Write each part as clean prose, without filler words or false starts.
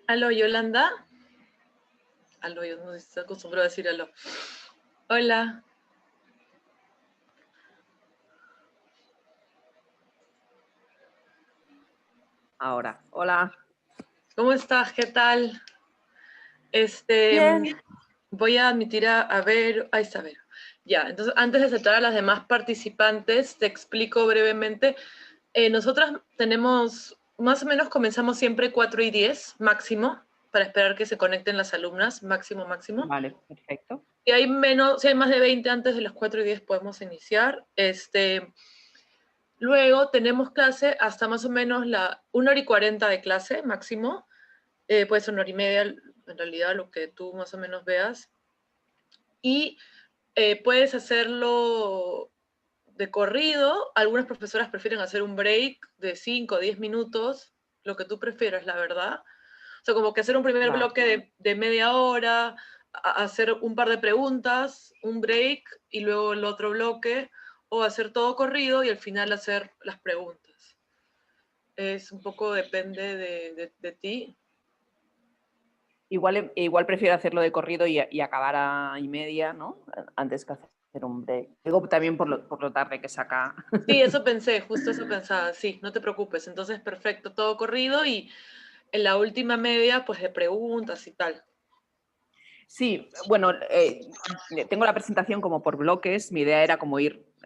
Aló, Yolanda. Aló, yo no estoy acostumbrado a decir aló. Hola. Ahora, hola. ¿Cómo estás? ¿Qué tal? Bien. Voy a admitir a ver, ahí está, Vero. Ya, entonces antes de aceptar a las demás participantes, te explico brevemente. Nosotras tenemos, más o menos comenzamos siempre 4:10 máximo, para esperar que se conecten las alumnas, máximo, máximo. Vale, perfecto. Si hay más de 20 antes de las 4:10 podemos iniciar. Luego tenemos clase hasta más o menos la 1:40 de clase máximo. Puede ser 1:30, en realidad, lo que tú más o menos veas. Y puedes hacerlo de corrido. Algunas profesoras prefieren hacer un break de 5 o 10 minutos, lo que tú prefieras, la verdad. O sea, como que hacer un primer Vale. bloque de media hora, hacer un par de preguntas, un break y luego el otro bloque, o hacer todo corrido y al final hacer las preguntas. Es un poco depende de ti. Igual prefiero hacerlo de corrido y acabar a 1:30, ¿no? Antes que hacer un break. Digo también por lo tarde que saca. Sí, eso pensé, justo eso pensaba. Sí, no te preocupes. Entonces, perfecto, todo corrido y en la última media, pues de preguntas y tal. Sí, bueno, tengo la presentación como por bloques. Mi idea era como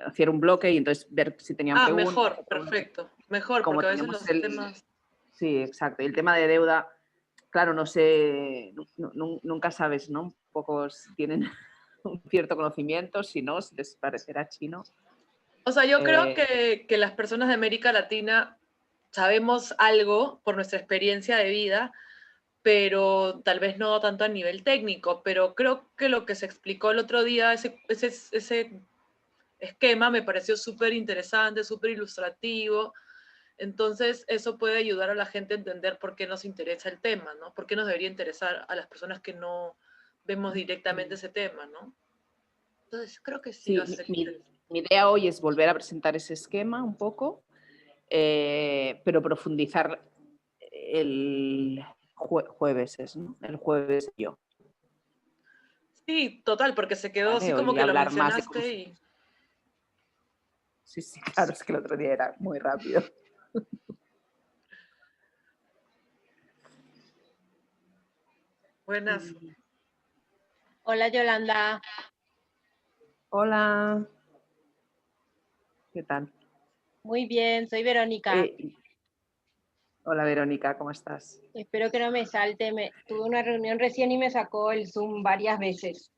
hacer un bloque y entonces ver si tenían Ah, preguntas. mejor, perfecto. Mejor, Como porque a veces tenemos los temas... Sí, exacto. Y el tema de deuda, claro, no sé, nunca sabes, ¿no? Pocos tienen un cierto conocimiento, si no, si les parecerá chino. O sea, yo creo que las personas de América Latina sabemos algo por nuestra experiencia de vida, pero tal vez no tanto a nivel técnico, pero creo que lo que se explicó el otro día, ese esquema me pareció súper interesante, súper ilustrativo. Entonces, eso puede ayudar a la gente a entender por qué nos interesa el tema, ¿no? Por qué nos debería interesar a las personas que no vemos directamente ese tema, ¿no? Entonces, creo que sí va a Sí, ser interesante. mi idea hoy es volver a presentar ese esquema un poco, pero profundizar el jueves, ¿no? El jueves yo, Sí, total, porque se quedó así ¿vale? como Hoy que lo hablar más de cómo... mencionaste y... Sí, sí, claro, es que el otro día era muy rápido. Buenas. Hola Yolanda, Hola, ¿qué tal? muy bien, soy Verónica. Hola Verónica, ¿cómo estás? Espero que no me salte. Tuve una reunión recién y me sacó el Zoom varias veces,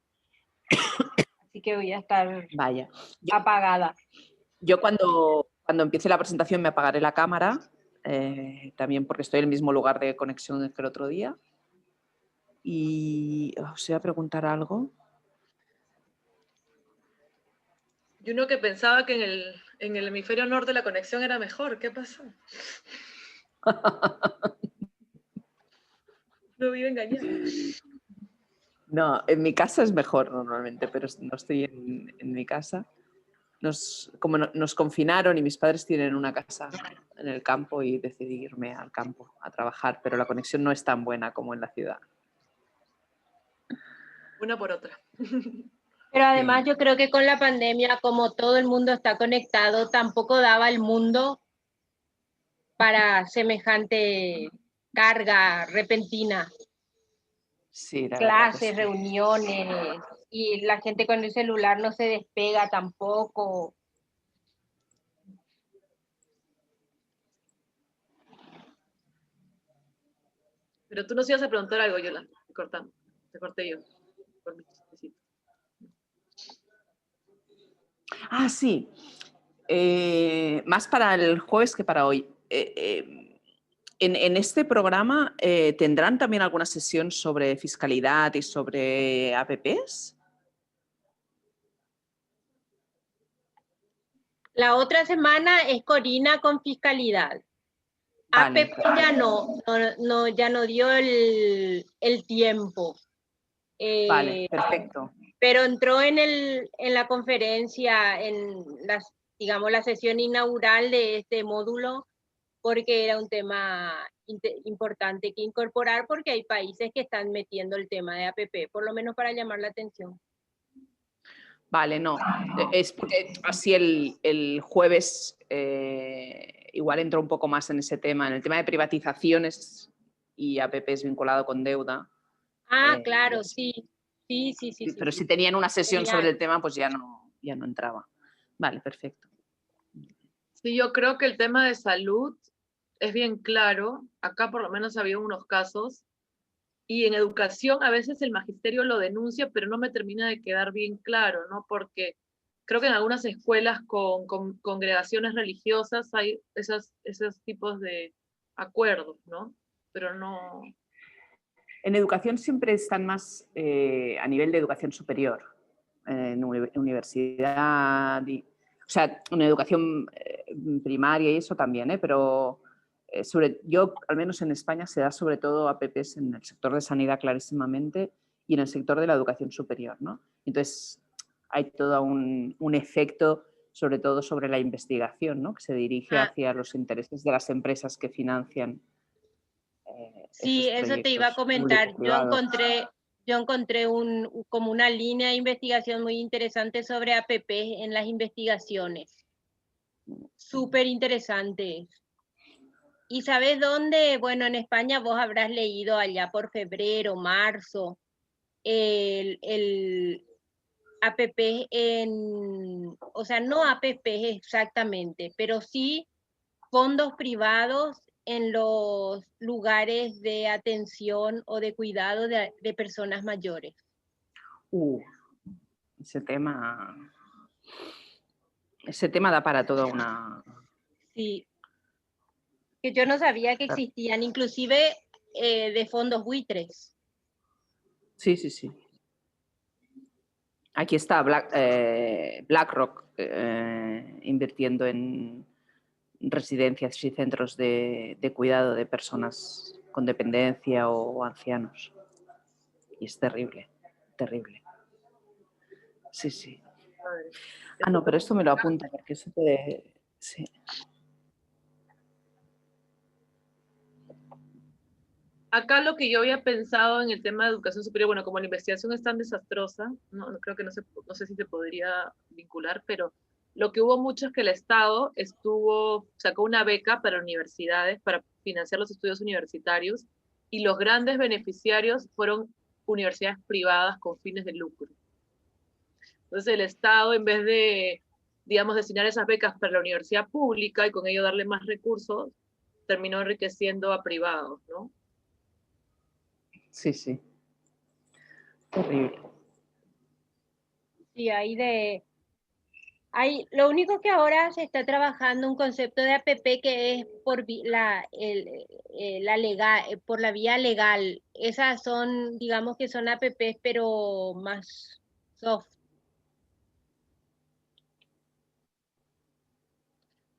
así que voy a estar Vaya. apagada. Yo cuando empiece la presentación me apagaré la cámara, también porque estoy en el mismo lugar de conexión que el otro día. Y os iba a preguntar algo. Y uno que pensaba que en el hemisferio norte la conexión era mejor. ¿Qué pasó? No vive engañado. No, en mi casa es mejor normalmente, pero no estoy en mi casa. Como nos confinaron y mis padres tienen una casa en el campo y decidí irme al campo a trabajar, pero la conexión no es tan buena como en la ciudad. Una por otra. Pero además Sí. yo creo que con la pandemia, como todo el mundo está conectado, tampoco daba el mundo para semejante carga repentina. Sí, la verdad que Clases, sí. reuniones, y la gente con el celular no se despega tampoco. Pero tú nos ibas a preguntar algo, Yolanda. Te cortamos. Te corté yo. Por mi chistecito. Ah, sí. Más para el jueves que para hoy. En este programa tendrán también alguna sesión sobre fiscalidad y sobre APPs. La otra semana es Corina con fiscalidad. Vale, APP ya ya no dio el tiempo. vale, perfecto. Pero entró en la conferencia, digamos, la sesión inaugural de este módulo, porque era un tema importante que incorporar, porque hay países que están metiendo el tema de APP, por lo menos para llamar la atención. Vale, no. Es porque así el jueves igual entro un poco más en ese tema, en el tema de privatizaciones y APPs vinculado con deuda. Claro, sí. Sí. Pero si tenían una sesión Genial. sobre el tema, pues ya no entraba. Vale, perfecto. Sí, yo creo que el tema de salud es bien claro. Acá por lo menos había unos casos. Y en educación a veces el magisterio lo denuncia, pero no me termina de quedar bien claro, ¿no? Porque creo que en algunas escuelas con congregaciones religiosas hay esos tipos de acuerdos, ¿no? Pero no... En educación siempre están más a nivel de educación superior, en universidad, o sea, en educación primaria y eso también, pero yo, al menos en España, se da sobre todo APPs en el sector de sanidad clarísimamente y en el sector de la educación superior, ¿no? Entonces, hay todo un efecto, sobre todo sobre la investigación, ¿no? Que se dirige hacia los intereses de las empresas que financian. Sí, eso te iba a comentar. Yo encontré como una línea de investigación muy interesante sobre APP en las investigaciones. Súper interesante. ¿Y sabes dónde? Bueno, en España vos habrás leído allá por febrero, marzo, el APP o sea, no APP exactamente, pero sí fondos privados en los lugares de atención o de cuidado de personas mayores. Ese tema da para toda una... Sí, que yo no sabía que existían, inclusive de fondos buitres. Sí. Aquí está BlackRock invirtiendo en residencias y centros de cuidado de personas con dependencia o ancianos. Y es terrible, terrible. Sí. No, pero esto me lo apunta porque eso puede... Sí. Acá lo que yo había pensado en el tema de educación superior, bueno, como la investigación es tan desastrosa, creo que no sé si se podría vincular, pero lo que hubo mucho es que el Estado sacó una beca para universidades para financiar los estudios universitarios y los grandes beneficiarios fueron universidades privadas con fines de lucro. Entonces el Estado, en vez de, digamos, destinar esas becas para la universidad pública y con ello darle más recursos, terminó enriqueciendo a privados, ¿no? Sí. Terrible. Sí, lo único que ahora se está trabajando un concepto de APP que es por por la vía legal. Esas son, digamos que son APPs, pero más soft.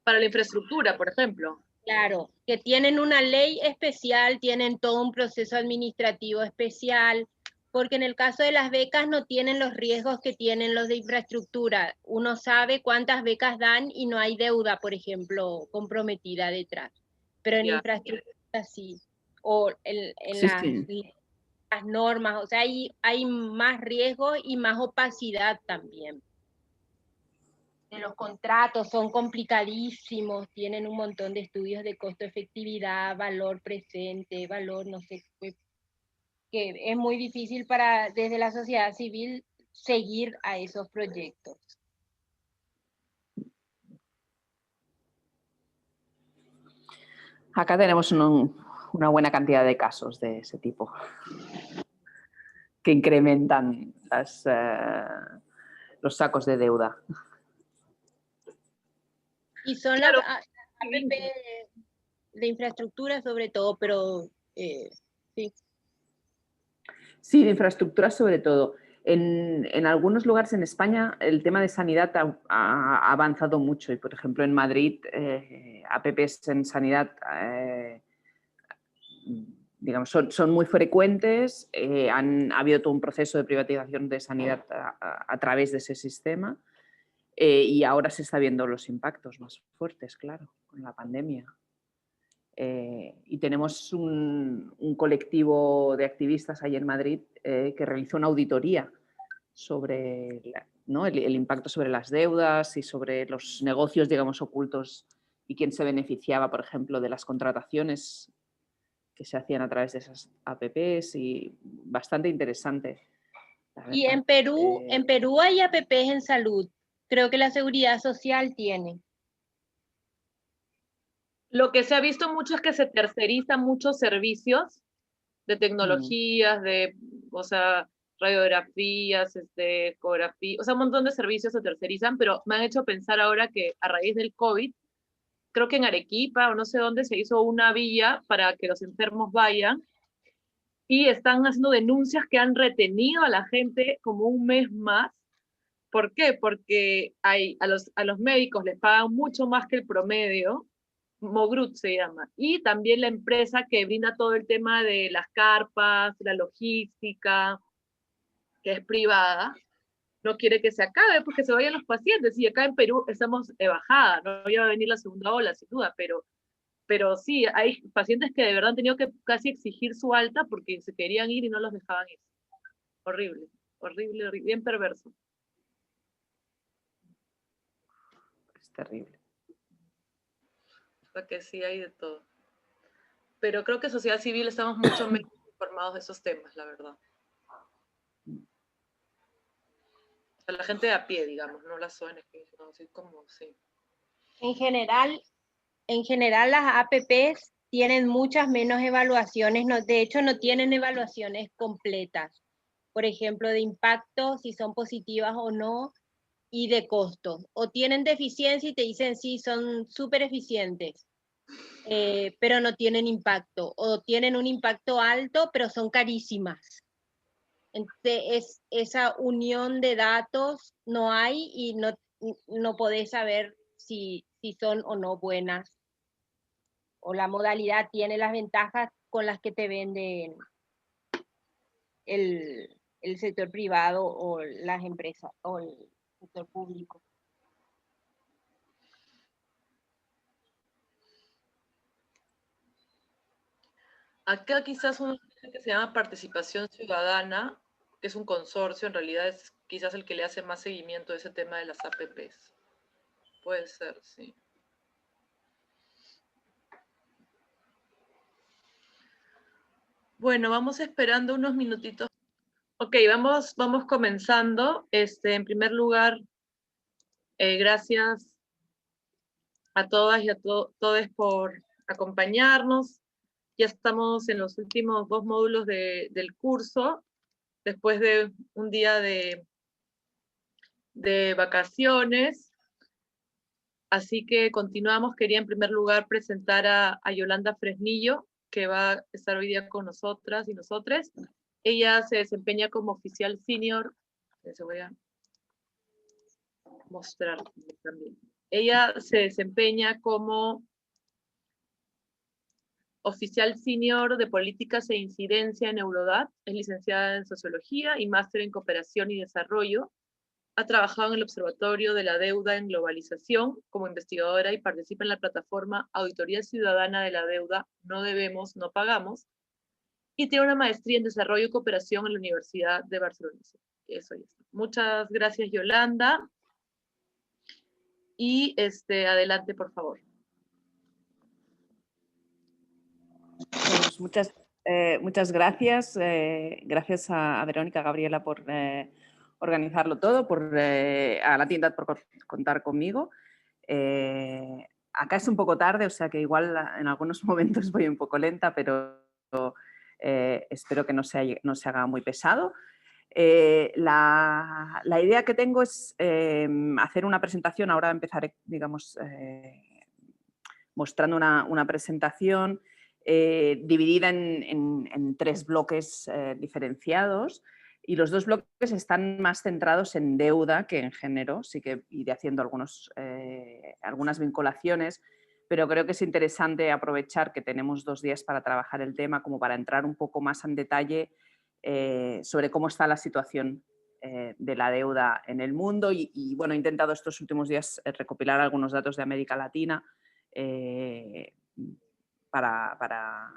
Para la infraestructura, por ejemplo. Claro, que tienen una ley especial, tienen todo un proceso administrativo especial, porque en el caso de las becas no tienen los riesgos que tienen los de infraestructura. Uno sabe cuántas becas dan y no hay deuda, por ejemplo, comprometida detrás. Pero en infraestructura sí, o en las normas, o sea, hay más riesgo y más opacidad también. Los contratos son complicadísimos, tienen un montón de estudios de costo-efectividad, valor presente, valor no sé qué, que es muy difícil desde la sociedad civil seguir a esos proyectos. Acá tenemos una buena cantidad de casos de ese tipo que incrementan los sacos de deuda. Y son las APP de infraestructura sobre todo, pero sí. Sí, de infraestructura sobre todo. En algunos lugares en España el tema de sanidad ha avanzado mucho y, por ejemplo, en Madrid, APPs en sanidad digamos, son muy frecuentes. Ha habido todo un proceso de privatización de sanidad a través de ese sistema y ahora se está viendo los impactos más fuertes, claro, con la pandemia. y tenemos un colectivo de activistas ahí en Madrid que realizó una auditoría sobre ¿no? el impacto sobre las deudas y sobre los negocios, digamos, ocultos y quién se beneficiaba, por ejemplo, de las contrataciones que se hacían a través de esas APPs, y bastante interesante. Y en Perú hay APPs en salud. Creo que la Seguridad Social tiene. Lo que se ha visto mucho es que se tercerizan muchos servicios de tecnologías, de, o sea, radiografías, ecografía, o sea, un montón de servicios se tercerizan, pero me han hecho pensar ahora que a raíz del COVID, creo que en Arequipa o no sé dónde se hizo una villa para que los enfermos vayan y están haciendo denuncias que han retenido a la gente como un mes más. ¿Por qué? Porque a los médicos les pagan mucho más que el promedio, Mogrut se llama, y también la empresa que brinda todo el tema de las carpas, la logística, que es privada, no quiere que se acabe, pues que se vayan los pacientes. Y acá en Perú estamos de bajada, no ya va a venir la segunda ola, sin duda, pero sí, hay pacientes que de verdad han tenido que casi exigir su alta porque se querían ir y no los dejaban ir. Horrible, horrible, horrible, bien perverso. Es terrible. O sea que sí hay de todo. Pero creo que sociedad civil estamos mucho menos informados de esos temas, la verdad. O sea, la gente de a pie, digamos, no las ONGs, no, así como, sí. En general las APPs tienen muchas menos evaluaciones, de hecho no tienen evaluaciones completas. Por ejemplo, de impacto, si son positivas o no, y de costo. O tienen deficiencia y te dicen sí, son súper eficientes, pero no tienen impacto. O tienen un impacto alto, pero son carísimas. Entonces, esa unión de datos no hay y no podés saber si son o no buenas. O la modalidad tiene las ventajas con las que te venden el sector privado o las empresas o el sector público. Acá quizás un que se llama participación ciudadana, que es un consorcio, en realidad es quizás el que le hace más seguimiento a ese tema de las APPs. Puede ser, sí. Bueno, vamos esperando unos minutitos. Ok, vamos comenzando. En primer lugar, gracias a todas y a todos por acompañarnos. Ya estamos en los últimos 2 módulos del curso, después de un día de vacaciones. Así que continuamos. Quería en primer lugar presentar a Yolanda Fresnillo, que va a estar hoy día con nosotras y nosotres. Ella se desempeña como oficial senior. Se voy a mostrar también. Ella se desempeña como oficial senior de políticas e incidencia en Eurodat. Es licenciada en sociología y máster en cooperación y desarrollo. Ha trabajado en el Observatorio de la Deuda en Globalización como investigadora y participa en la plataforma Auditoría Ciudadana de la Deuda No Debemos, No Pagamos, y tiene una maestría en Desarrollo y Cooperación en la Universidad de Barcelona. Eso ya está. Muchas gracias, Yolanda. Y adelante, por favor. Pues muchas gracias. Gracias a Verónica, Gabriela por organizarlo todo, a la tienda por contar conmigo. Acá es un poco tarde, o sea que igual en algunos momentos voy un poco lenta, pero espero que no se haga muy pesado. La idea que tengo es hacer una presentación. Ahora empezaré, digamos, mostrando una presentación dividida en 3 bloques diferenciados, y los 2 bloques están más centrados en deuda que en género. Sí que iré haciendo algunas vinculaciones, pero creo que es interesante aprovechar que tenemos 2 días para trabajar el tema, como para entrar un poco más en detalle sobre cómo está la situación de la deuda en el mundo. Y bueno, he intentado estos últimos días recopilar algunos datos de América Latina, para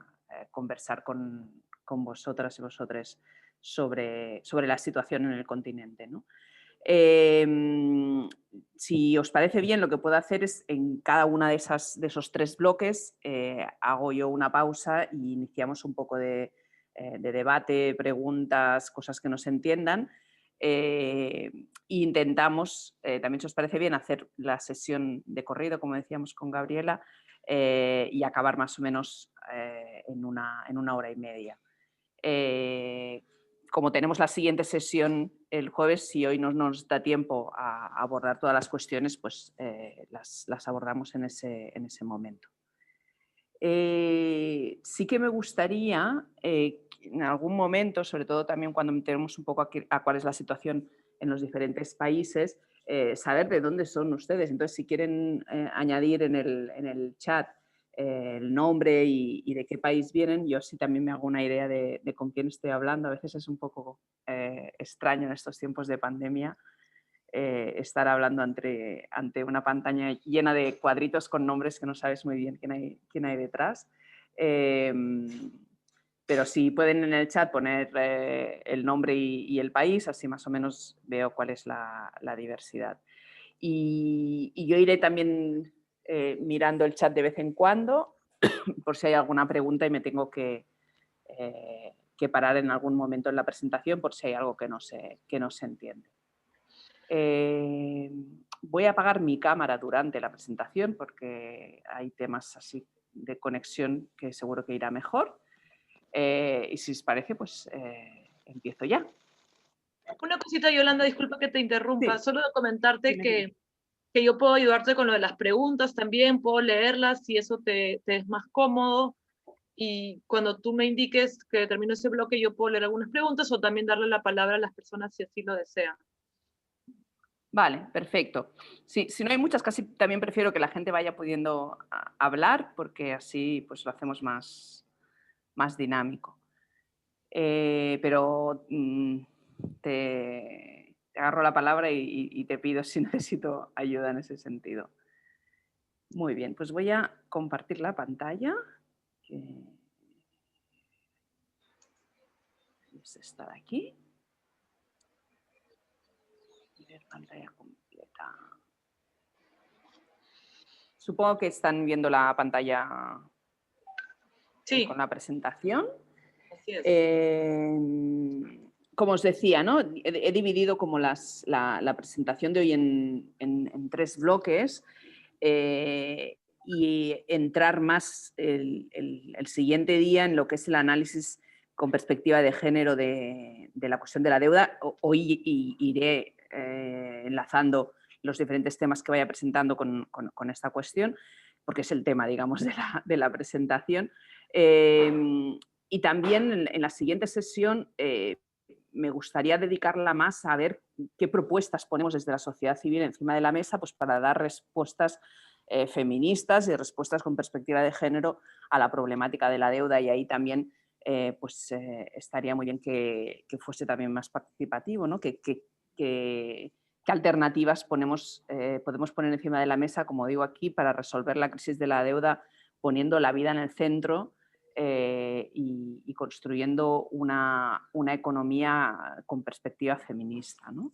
conversar con vosotras y vosotros sobre la situación en el continente, ¿no? Si os parece bien, lo que puedo hacer es en cada una de esos 3 bloques hago yo una pausa y iniciamos un poco de debate, preguntas, cosas que no se entiendan. E intentamos, también si os parece bien, hacer la sesión de corrido, como decíamos con Gabriela, y acabar más o menos en una hora y media. Como tenemos la siguiente sesión el jueves, si hoy no nos da tiempo a abordar todas las cuestiones, pues las abordamos en ese momento. Sí que me gustaría en algún momento, sobre todo también cuando enteremos un poco a cuál es la situación en los diferentes países, saber de dónde son ustedes. Entonces, si quieren añadir en el chat el nombre y de qué país vienen, yo sí también me hago una idea de con quién estoy hablando. A veces es un poco extraño en estos tiempos de pandemia estar hablando ante una pantalla llena de cuadritos con nombres que no sabes muy bien quién hay detrás. Pero si pueden en el chat poner el nombre y el país, así más o menos veo cuál es la diversidad. Y yo iré también mirando el chat de vez en cuando, por si hay alguna pregunta y me tengo que parar en algún momento en la presentación, por si hay algo que no se entiende. Voy a apagar mi cámara durante la presentación porque hay temas así de conexión que seguro que irá mejor. Y si os parece, pues empiezo ya. Una cosita, Yolanda, disculpa que te interrumpa, Sí. solo de comentarte Dime. que yo puedo ayudarte con lo de las preguntas también, puedo leerlas si eso te es más cómodo. Y cuando tú me indiques que termino ese bloque, yo puedo leer algunas preguntas o también darle la palabra a las personas si así lo desean. Vale, perfecto. Sí, si no hay muchas, casi también prefiero que la gente vaya pudiendo hablar porque así pues lo hacemos más dinámico. Pero te agarro la palabra y te pido si necesito ayuda en ese sentido. Muy bien, pues voy a compartir la pantalla. Que es esta de aquí. Y ver pantalla completa. Supongo que están viendo la pantalla Sí, con la presentación. así es. Como os decía, ¿no? He dividido como la presentación de hoy en 3 bloques y entrar más el siguiente día en lo que es el análisis con perspectiva de género de la cuestión de la deuda. Hoy iré enlazando los diferentes temas que vaya presentando con esta cuestión, porque es el tema, digamos, de la presentación. Y también en la siguiente sesión me gustaría dedicarla más a ver qué propuestas ponemos desde la sociedad civil encima de la mesa, pues para dar respuestas feministas y respuestas con perspectiva de género a la problemática de la deuda, y ahí también estaría muy bien que fuese también más participativo, ¿no? ¿Qué alternativas podemos poner encima de la mesa, como digo aquí, para resolver la crisis de la deuda poniendo la vida en el centro y construyendo una economía con perspectiva feminista, ¿no?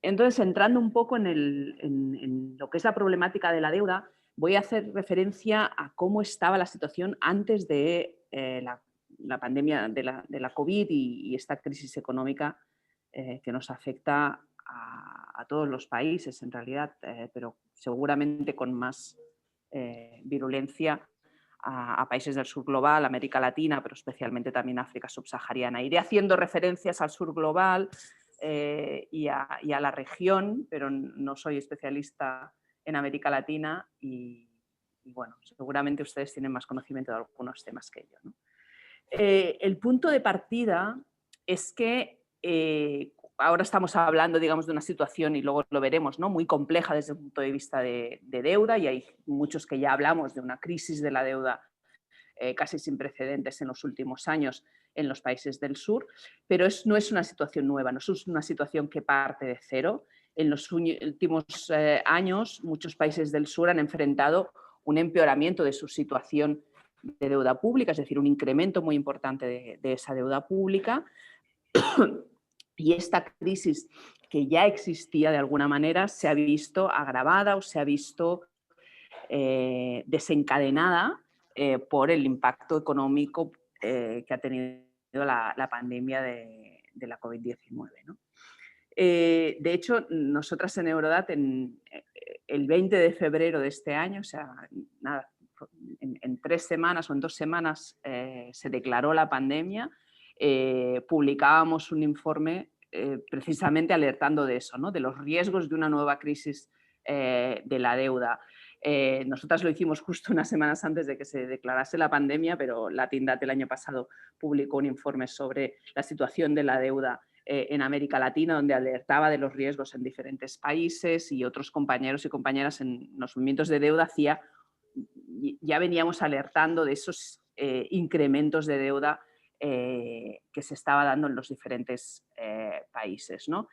Entonces, entrando un poco en lo que es la problemática de la deuda, voy a hacer referencia a cómo estaba la situación antes de la pandemia de la COVID y esta crisis económica que nos afecta a todos los países en realidad, pero seguramente con más virulencia a países del sur global, América Latina, pero especialmente también África subsahariana. Iré haciendo referencias al sur global y a la región, pero no soy especialista en América Latina y bueno, seguramente ustedes tienen más conocimiento de algunos temas que yo, ¿no? El punto de partida es que ahora estamos hablando, digamos, de una situación, y luego lo veremos, ¿no?, muy compleja desde el punto de vista de deuda, y hay muchos que ya hablamos de una crisis de la deuda casi sin precedentes en los últimos años en los países del sur, pero no es una situación nueva, no es una situación que parte de cero. En los últimos años muchos países del sur han enfrentado un empeoramiento de su situación de deuda pública, es decir, un incremento muy importante de esa deuda pública. Y esta crisis, que ya existía de alguna manera, se ha visto agravada o se ha visto desencadenada por el impacto económico que ha tenido la pandemia de la COVID-19, ¿no? De hecho, nosotras en Eurodat, el 20 de febrero de este año, o sea, nada, en 3 semanas o en 2 semanas se declaró la pandemia, publicábamos un informe precisamente alertando de eso, ¿no? De los riesgos de una nueva crisis de la deuda. Nosotras lo hicimos justo unas semanas antes de que se declarase la pandemia, pero la Tindat el año pasado publicó un informe sobre la situación de la deuda en América Latina, donde alertaba de los riesgos en diferentes países, y otros compañeros y compañeras en los movimientos de deuda ya veníamos alertando de esos incrementos de deuda que se estaba dando en los diferentes países, ¿no?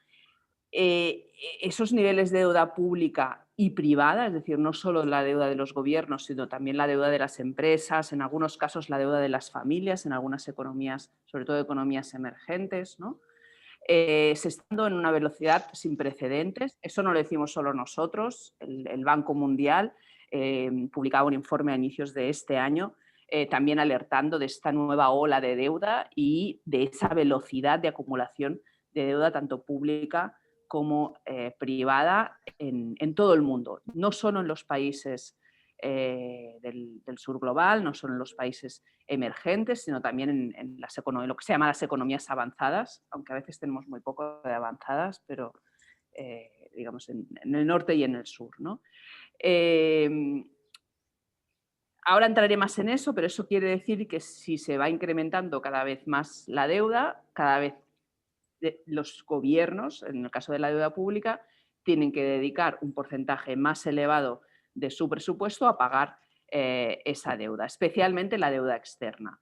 Esos niveles de deuda pública y privada, es decir, no solo la deuda de los gobiernos, sino también la deuda de las empresas, en algunos casos la deuda de las familias, en algunas economías, sobre todo economías emergentes, ¿no? Se está dando en una velocidad sin precedentes. Eso no lo decimos solo nosotros. El Banco Mundial publicaba un informe a inicios de este año también alertando de esta nueva ola de deuda y de esa velocidad de acumulación de deuda tanto pública como privada en todo el mundo, no solo en los países del sur global, no solo en los países emergentes, sino también en lo que se llama las economías avanzadas, aunque a veces tenemos muy poco de avanzadas, pero digamos en el norte y en el sur, ¿no? Ahora entraré más en eso, pero eso quiere decir que si se va incrementando cada vez más la deuda, cada vez los gobiernos, en el caso de la deuda pública, tienen que dedicar un porcentaje más elevado de su presupuesto a pagar esa deuda, especialmente la deuda externa.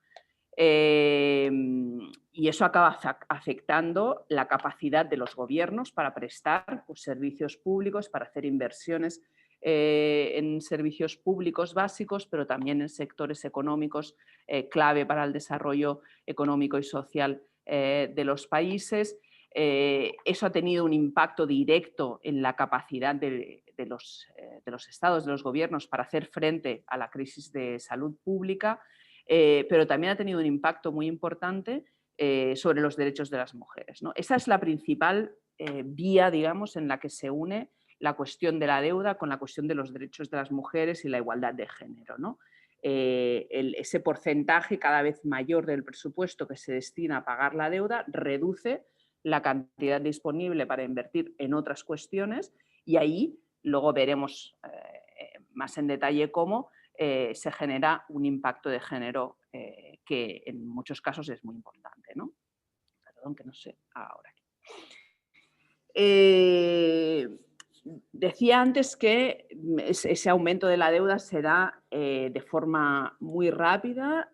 Y eso acaba afectando la capacidad de los gobiernos para prestar pues, servicios públicos, para hacer inversiones en servicios públicos básicos, pero también en sectores económicos clave para el desarrollo económico y social de los países. Eso ha tenido un impacto directo en la capacidad de los estados, de los gobiernos, para hacer frente a la crisis de salud pública, pero también ha tenido un impacto muy importante sobre los derechos de las mujeres, ¿no? Esa es la principal vía, digamos, en la que se une la cuestión de la deuda con la cuestión de los derechos de las mujeres y la igualdad de género, ¿no? Ese porcentaje cada vez mayor del presupuesto que se destina a pagar la deuda reduce la cantidad disponible para invertir en otras cuestiones, y ahí luego veremos más en detalle cómo se genera un impacto de género que en muchos casos es muy importante, ¿no? Perdón, que no sé ahora. Decía antes que ese aumento de la deuda se da de forma muy rápida,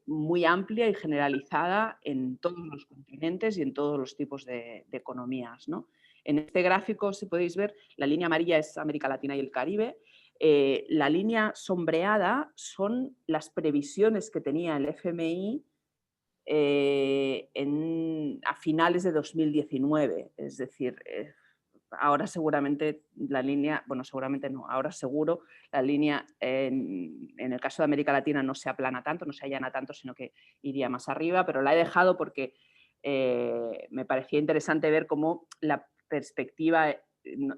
muy amplia y generalizada en todos los continentes y en todos los tipos de economías, ¿no? En este gráfico, si podéis ver, la línea amarilla es América Latina y el Caribe. La línea sombreada son las previsiones que tenía el FMI a finales de 2019, es decir, ahora seguramente la línea, bueno, seguramente no, ahora seguro la línea en el caso de América Latina no se aplana tanto, no se allana tanto, sino que iría más arriba, pero la he dejado porque me parecía interesante ver cómo la perspectiva,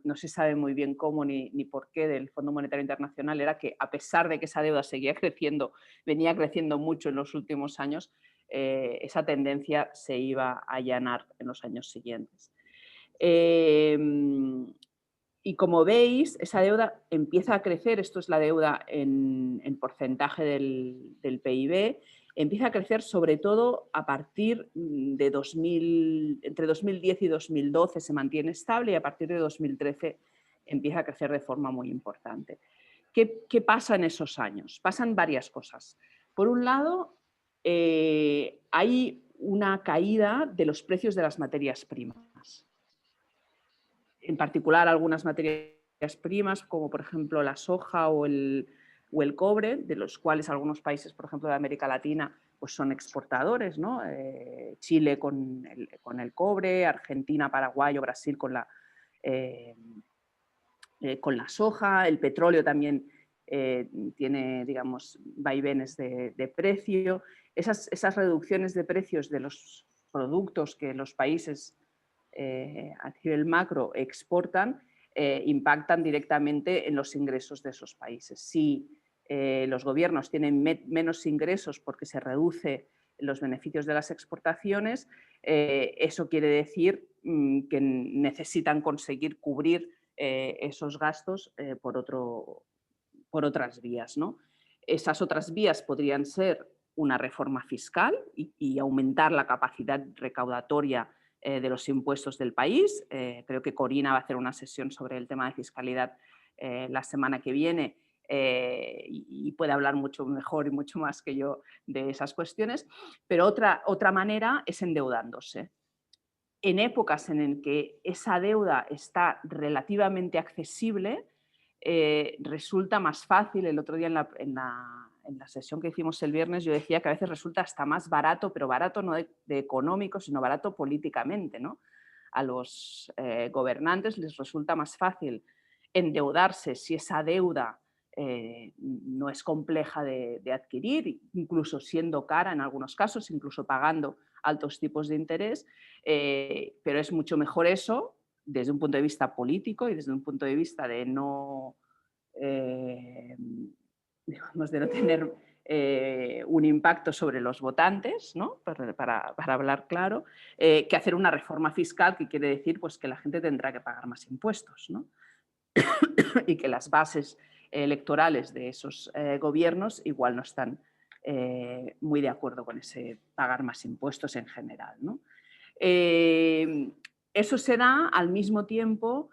no se sabe muy bien cómo ni por qué, del Fondo Monetario Internacional, era que a pesar de que esa deuda seguía creciendo, venía creciendo mucho en los últimos años, esa tendencia se iba a allanar en los años siguientes. Y como veis, esa deuda empieza a crecer, esto es la deuda en porcentaje del PIB, empieza a crecer sobre todo a partir de entre 2010 y 2012 se mantiene estable, y a partir de 2013 empieza a crecer de forma muy importante. ¿Qué pasa en esos años? Pasan varias cosas. Por un lado, hay una caída de los precios de las materias primas. En particular, algunas materias primas, como por ejemplo la soja o el cobre, de los cuales algunos países, por ejemplo, de América Latina, pues son exportadores, ¿no? Chile con el cobre, Argentina, Paraguay o Brasil con la soja, el petróleo también tiene, digamos, vaivenes de precio. Esas reducciones de precios de los productos que los países a nivel macro exportan impactan directamente en los ingresos de esos países. Si los gobiernos tienen menos ingresos porque se reduce los beneficios de las exportaciones, eso quiere decir que necesitan conseguir cubrir esos gastos por otras vías, ¿no? Esas otras vías podrían ser una reforma fiscal y aumentar la capacidad recaudatoria de los impuestos del país. Creo que Corina va a hacer una sesión sobre el tema de fiscalidad la semana que viene y puede hablar mucho mejor y mucho más que yo de esas cuestiones. Pero otra manera es endeudándose. En épocas en las que esa deuda está relativamente accesible, resulta más fácil. El otro día en la sesión que hicimos el viernes yo decía que a veces resulta hasta más barato, pero barato no de económico, sino barato políticamente, ¿no? A los gobernantes les resulta más fácil endeudarse si esa deuda no es compleja de adquirir, incluso siendo cara en algunos casos, incluso pagando altos tipos de interés, pero es mucho mejor eso desde un punto de vista político y desde un punto de vista de no, digamos, de no tener un impacto sobre los votantes, ¿no? para hablar claro, que hacer una reforma fiscal, que quiere decir pues, que la gente tendrá que pagar más impuestos, ¿no? Y que las bases electorales de esos gobiernos igual no están muy de acuerdo con ese pagar más impuestos en general, ¿no? Eso se da al mismo tiempo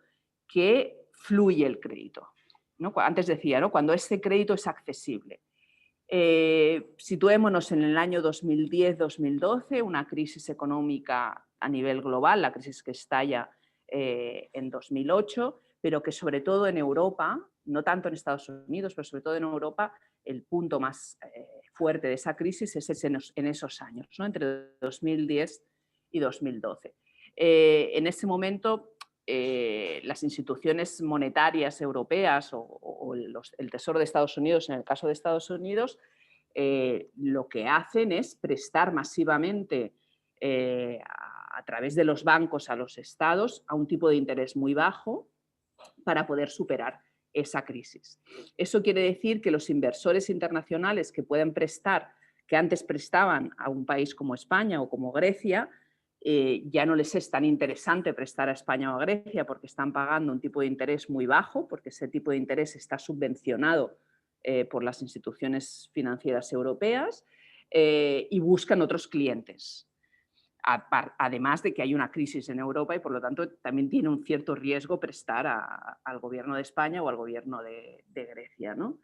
que fluye el crédito, ¿no? Antes decía, ¿no? Cuando ese crédito es accesible. Situémonos en el año 2010-2012, una crisis económica a nivel global, la crisis que estalla en 2008, pero que sobre todo en Europa, no tanto en Estados Unidos, pero sobre todo en Europa, el punto más fuerte de esa crisis es en esos años, ¿no? Entre 2010 y 2012. En ese momento, las instituciones monetarias europeas o el Tesoro de Estados Unidos, en el caso de Estados Unidos, lo que hacen es prestar masivamente a través de los bancos a los estados a un tipo de interés muy bajo para poder superar esa crisis. Eso quiere decir que los inversores internacionales que pueden prestar, que antes prestaban a un país como España o como Grecia, ya no les es tan interesante prestar a España o a Grecia porque están pagando un tipo de interés muy bajo, porque ese tipo de interés está subvencionado por las instituciones financieras europeas y buscan otros clientes. Además de que hay una crisis en Europa y por lo tanto también tiene un cierto riesgo prestar al gobierno de España o al gobierno de Grecia, ¿no?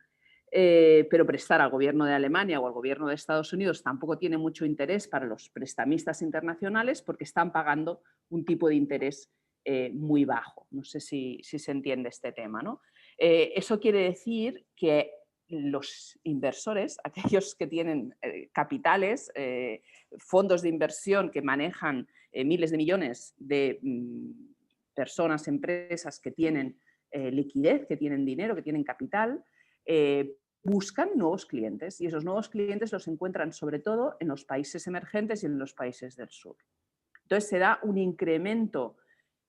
Pero prestar al gobierno de Alemania o al gobierno de Estados Unidos tampoco tiene mucho interés para los prestamistas internacionales porque están pagando un tipo de interés muy bajo. No sé si se entiende este tema, ¿no? Eso quiere decir que los inversores, aquellos que tienen capitales, fondos de inversión que manejan miles de millones de personas, empresas que tienen liquidez, que tienen dinero, que tienen capital, buscan nuevos clientes y esos nuevos clientes los encuentran sobre todo en los países emergentes y en los países del sur. Entonces se da un incremento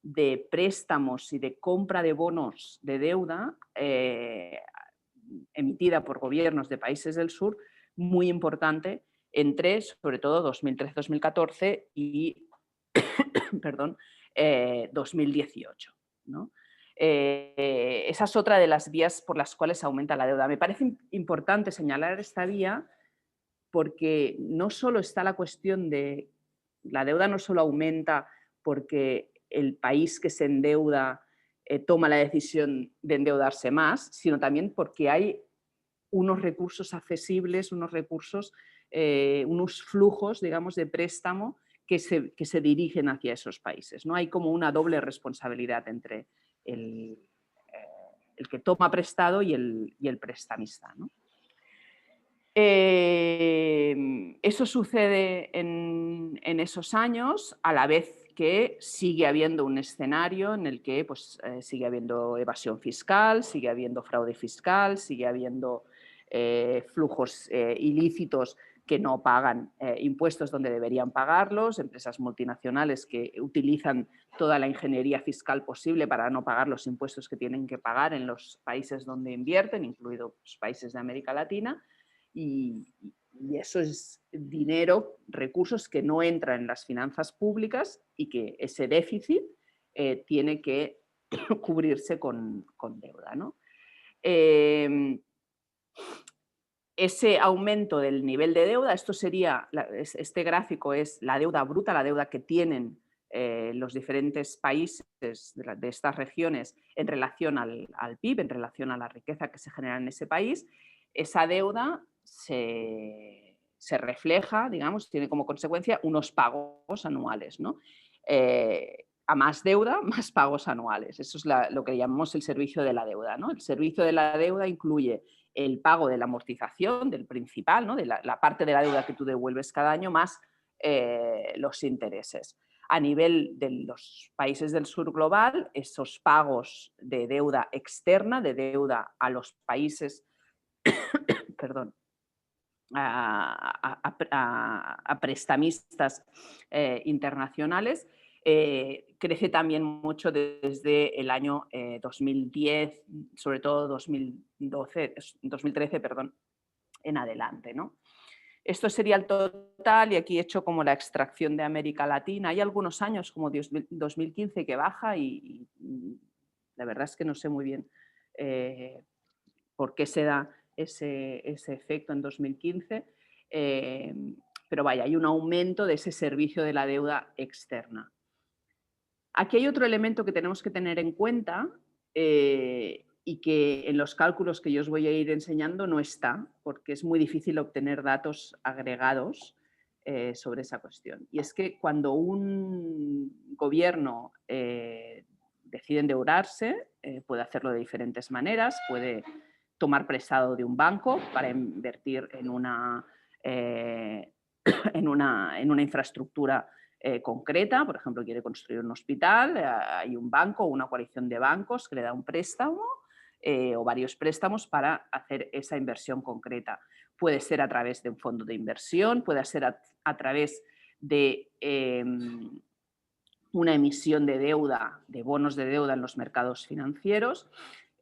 de préstamos y de compra de bonos de deuda emitida por gobiernos de países del sur muy importante entre, sobre todo, 2013-2014 y perdón, 2018, ¿no? Esa es otra de las vías por las cuales aumenta la deuda. Me parece importante señalar esta vía porque no solo está la cuestión de la deuda, no solo aumenta porque el país que se endeuda toma la decisión de endeudarse más, sino también porque hay unos recursos accesibles, unos recursos, unos flujos, digamos, de préstamo que se dirigen hacia esos países, ¿no? Hay como una doble responsabilidad entre el que toma prestado y el prestamista, ¿no? Eso sucede en esos años, a la vez que sigue habiendo un escenario en el que pues, sigue habiendo evasión fiscal, sigue habiendo fraude fiscal, sigue habiendo flujos ilícitos que no pagan impuestos donde deberían pagarlos, empresas multinacionales que utilizan toda la ingeniería fiscal posible para no pagar los impuestos que tienen que pagar en los países donde invierten, incluidos los países de América Latina, y eso es dinero, recursos que no entran en las finanzas públicas y que ese déficit tiene que cubrirse con deuda, ¿no? Ese aumento del nivel de deuda, este gráfico es la deuda bruta, la deuda que tienen los diferentes países de estas regiones en relación al PIB, en relación a la riqueza que se genera en ese país. Esa deuda se refleja, digamos, tiene como consecuencia unos pagos anuales, ¿no? A más deuda, más pagos anuales. Eso es lo que llamamos el servicio de la deuda, ¿no? El servicio de la deuda incluye el pago de la amortización, del principal, ¿no? De la parte de la deuda que tú devuelves cada año, más los intereses. A nivel de los países del sur global, esos pagos de deuda externa, de deuda a los países, perdón, a prestamistas internacionales, crece también mucho desde el año 2010, sobre todo 2013, perdón, en adelante, ¿no? Esto sería el total y aquí he hecho como la extracción de América Latina. Hay algunos años, como 2015, que baja y la verdad es que no sé muy bien por qué se da ese efecto en 2015, pero vaya, hay un aumento de ese servicio de la deuda externa. Aquí hay otro elemento que tenemos que tener en cuenta y que en los cálculos que yo os voy a ir enseñando no está, porque es muy difícil obtener datos agregados sobre esa cuestión. Y es que cuando un gobierno decide endeudarse, puede hacerlo de diferentes maneras, puede tomar prestado de un banco para invertir en una infraestructura concreta, por ejemplo, quiere construir un hospital, hay un banco o una coalición de bancos que le da un préstamo o varios préstamos para hacer esa inversión concreta. Puede ser a través de un fondo de inversión, puede ser a través de una emisión de deuda, de bonos de deuda en los mercados financieros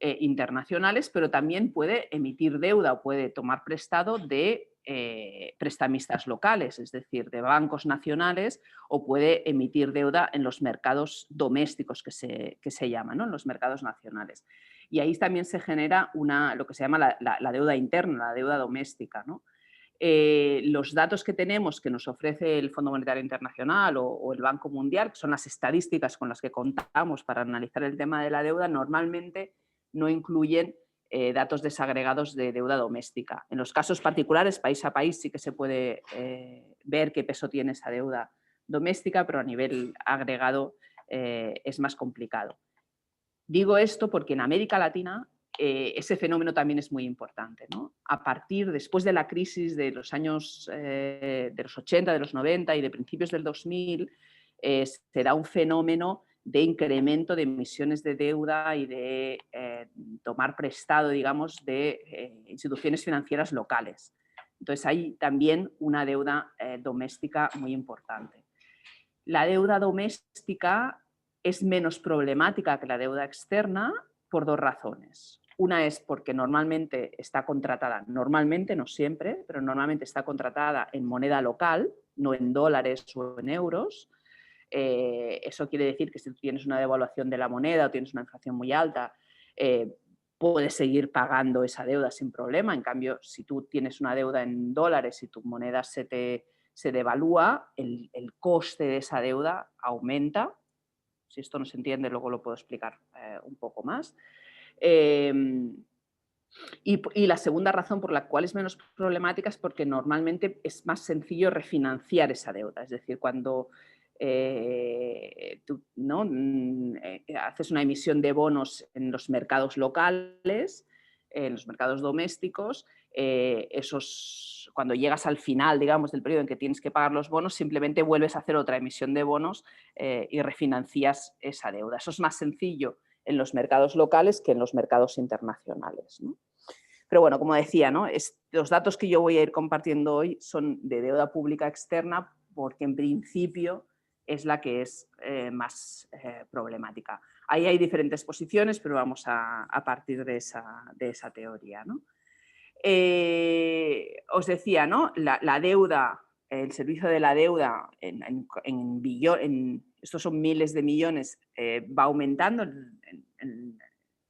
internacionales, pero también puede emitir deuda o puede tomar prestado de prestamistas locales, es decir, de bancos nacionales, o puede emitir deuda en los mercados domésticos que se llaman, ¿no? En los mercados nacionales. Y ahí también se genera lo que se llama la deuda interna, la deuda doméstica, ¿no? Los datos que tenemos que nos ofrece el Fondo Monetario Internacional o el Banco Mundial, que son las estadísticas con las que contamos para analizar el tema de la deuda, normalmente no incluyen datos desagregados de deuda doméstica. En los casos particulares, país a país, sí que se puede ver qué peso tiene esa deuda doméstica, pero a nivel agregado es más complicado. Digo esto porque en América Latina ese fenómeno también es muy importante, ¿no? Después de la crisis de los años de los 80, de los 90 y de principios del 2000, se da un fenómeno de incremento de emisiones de deuda y de tomar prestado, digamos, de instituciones financieras locales. Entonces hay también una deuda doméstica muy importante. La deuda doméstica es menos problemática que la deuda externa por dos razones. Una es porque normalmente está contratada, normalmente, no siempre, pero normalmente está contratada en moneda local, no en dólares o en euros. Eso quiere decir que si tú tienes una devaluación de la moneda o tienes una inflación muy alta, puedes seguir pagando esa deuda sin problema. En cambio, si tú tienes una deuda en dólares y tu moneda se devalúa, el coste de esa deuda aumenta. Si esto no se entiende, luego lo puedo explicar un poco más. Y la segunda razón por la cual es menos problemática es porque normalmente es más sencillo refinanciar esa deuda. Es decir, cuando tú, ¿no? Haces una emisión de bonos en los mercados locales, en los mercados domésticos, cuando llegas al final, digamos, del periodo en que tienes que pagar los bonos, simplemente vuelves a hacer otra emisión de bonos y refinancias esa deuda. Eso es más sencillo en los mercados locales que en los mercados internacionales, ¿no? Pero bueno, como decía, ¿no? Los datos que yo voy a ir compartiendo hoy son de deuda pública externa porque en principio es la que es más problemática. Ahí hay diferentes posiciones, pero vamos a partir de esa teoría, ¿no? Os decía, ¿no? La deuda, el servicio de la deuda estos son miles de millones, va aumentando.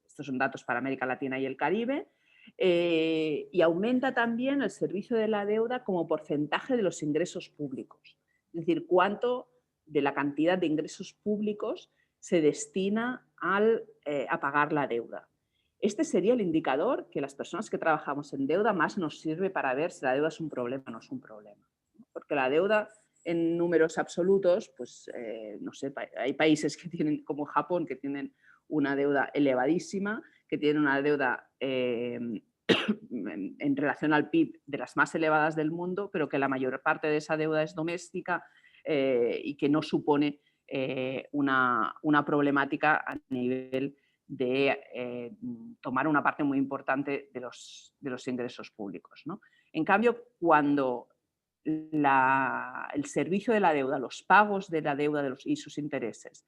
Estos son datos para América Latina y el Caribe. Y aumenta también el servicio de la deuda como porcentaje de los ingresos públicos. Es decir, cuánto de la cantidad de ingresos públicos se destina a pagar la deuda. Este sería el indicador que las personas que trabajamos en deuda más nos sirve para ver si la deuda es un problema o no es un problema. Porque la deuda en números absolutos, pues no sé, hay países que tienen, como Japón, que tienen una deuda elevadísima, que tienen una deuda en relación al PIB de las más elevadas del mundo, pero que la mayor parte de esa deuda es doméstica y que no supone una problemática a nivel de tomar una parte muy importante de los ingresos públicos, ¿no? En cambio, cuando el servicio de la deuda, los pagos de la deuda y sus intereses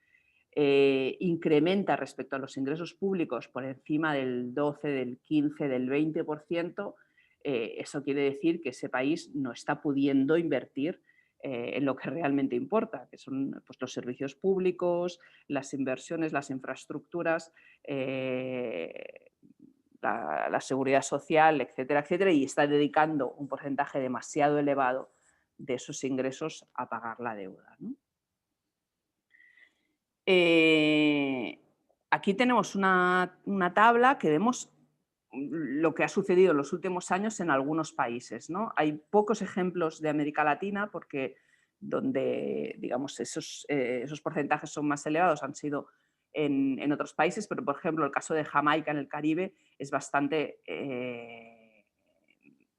incrementa respecto a los ingresos públicos por encima del 12, del 15, del 20%, eso quiere decir que ese país no está pudiendo invertir en lo que realmente importa, que son pues, los servicios públicos, las inversiones, las infraestructuras, la seguridad social, etcétera, etcétera, y está dedicando un porcentaje demasiado elevado de esos ingresos a pagar la deuda, ¿no? Aquí tenemos una tabla que vemos lo que ha sucedido en los últimos años en algunos países, ¿no? Hay pocos ejemplos de América Latina porque donde digamos, esos porcentajes son más elevados han sido en otros países, pero por ejemplo el caso de Jamaica en el Caribe es bastante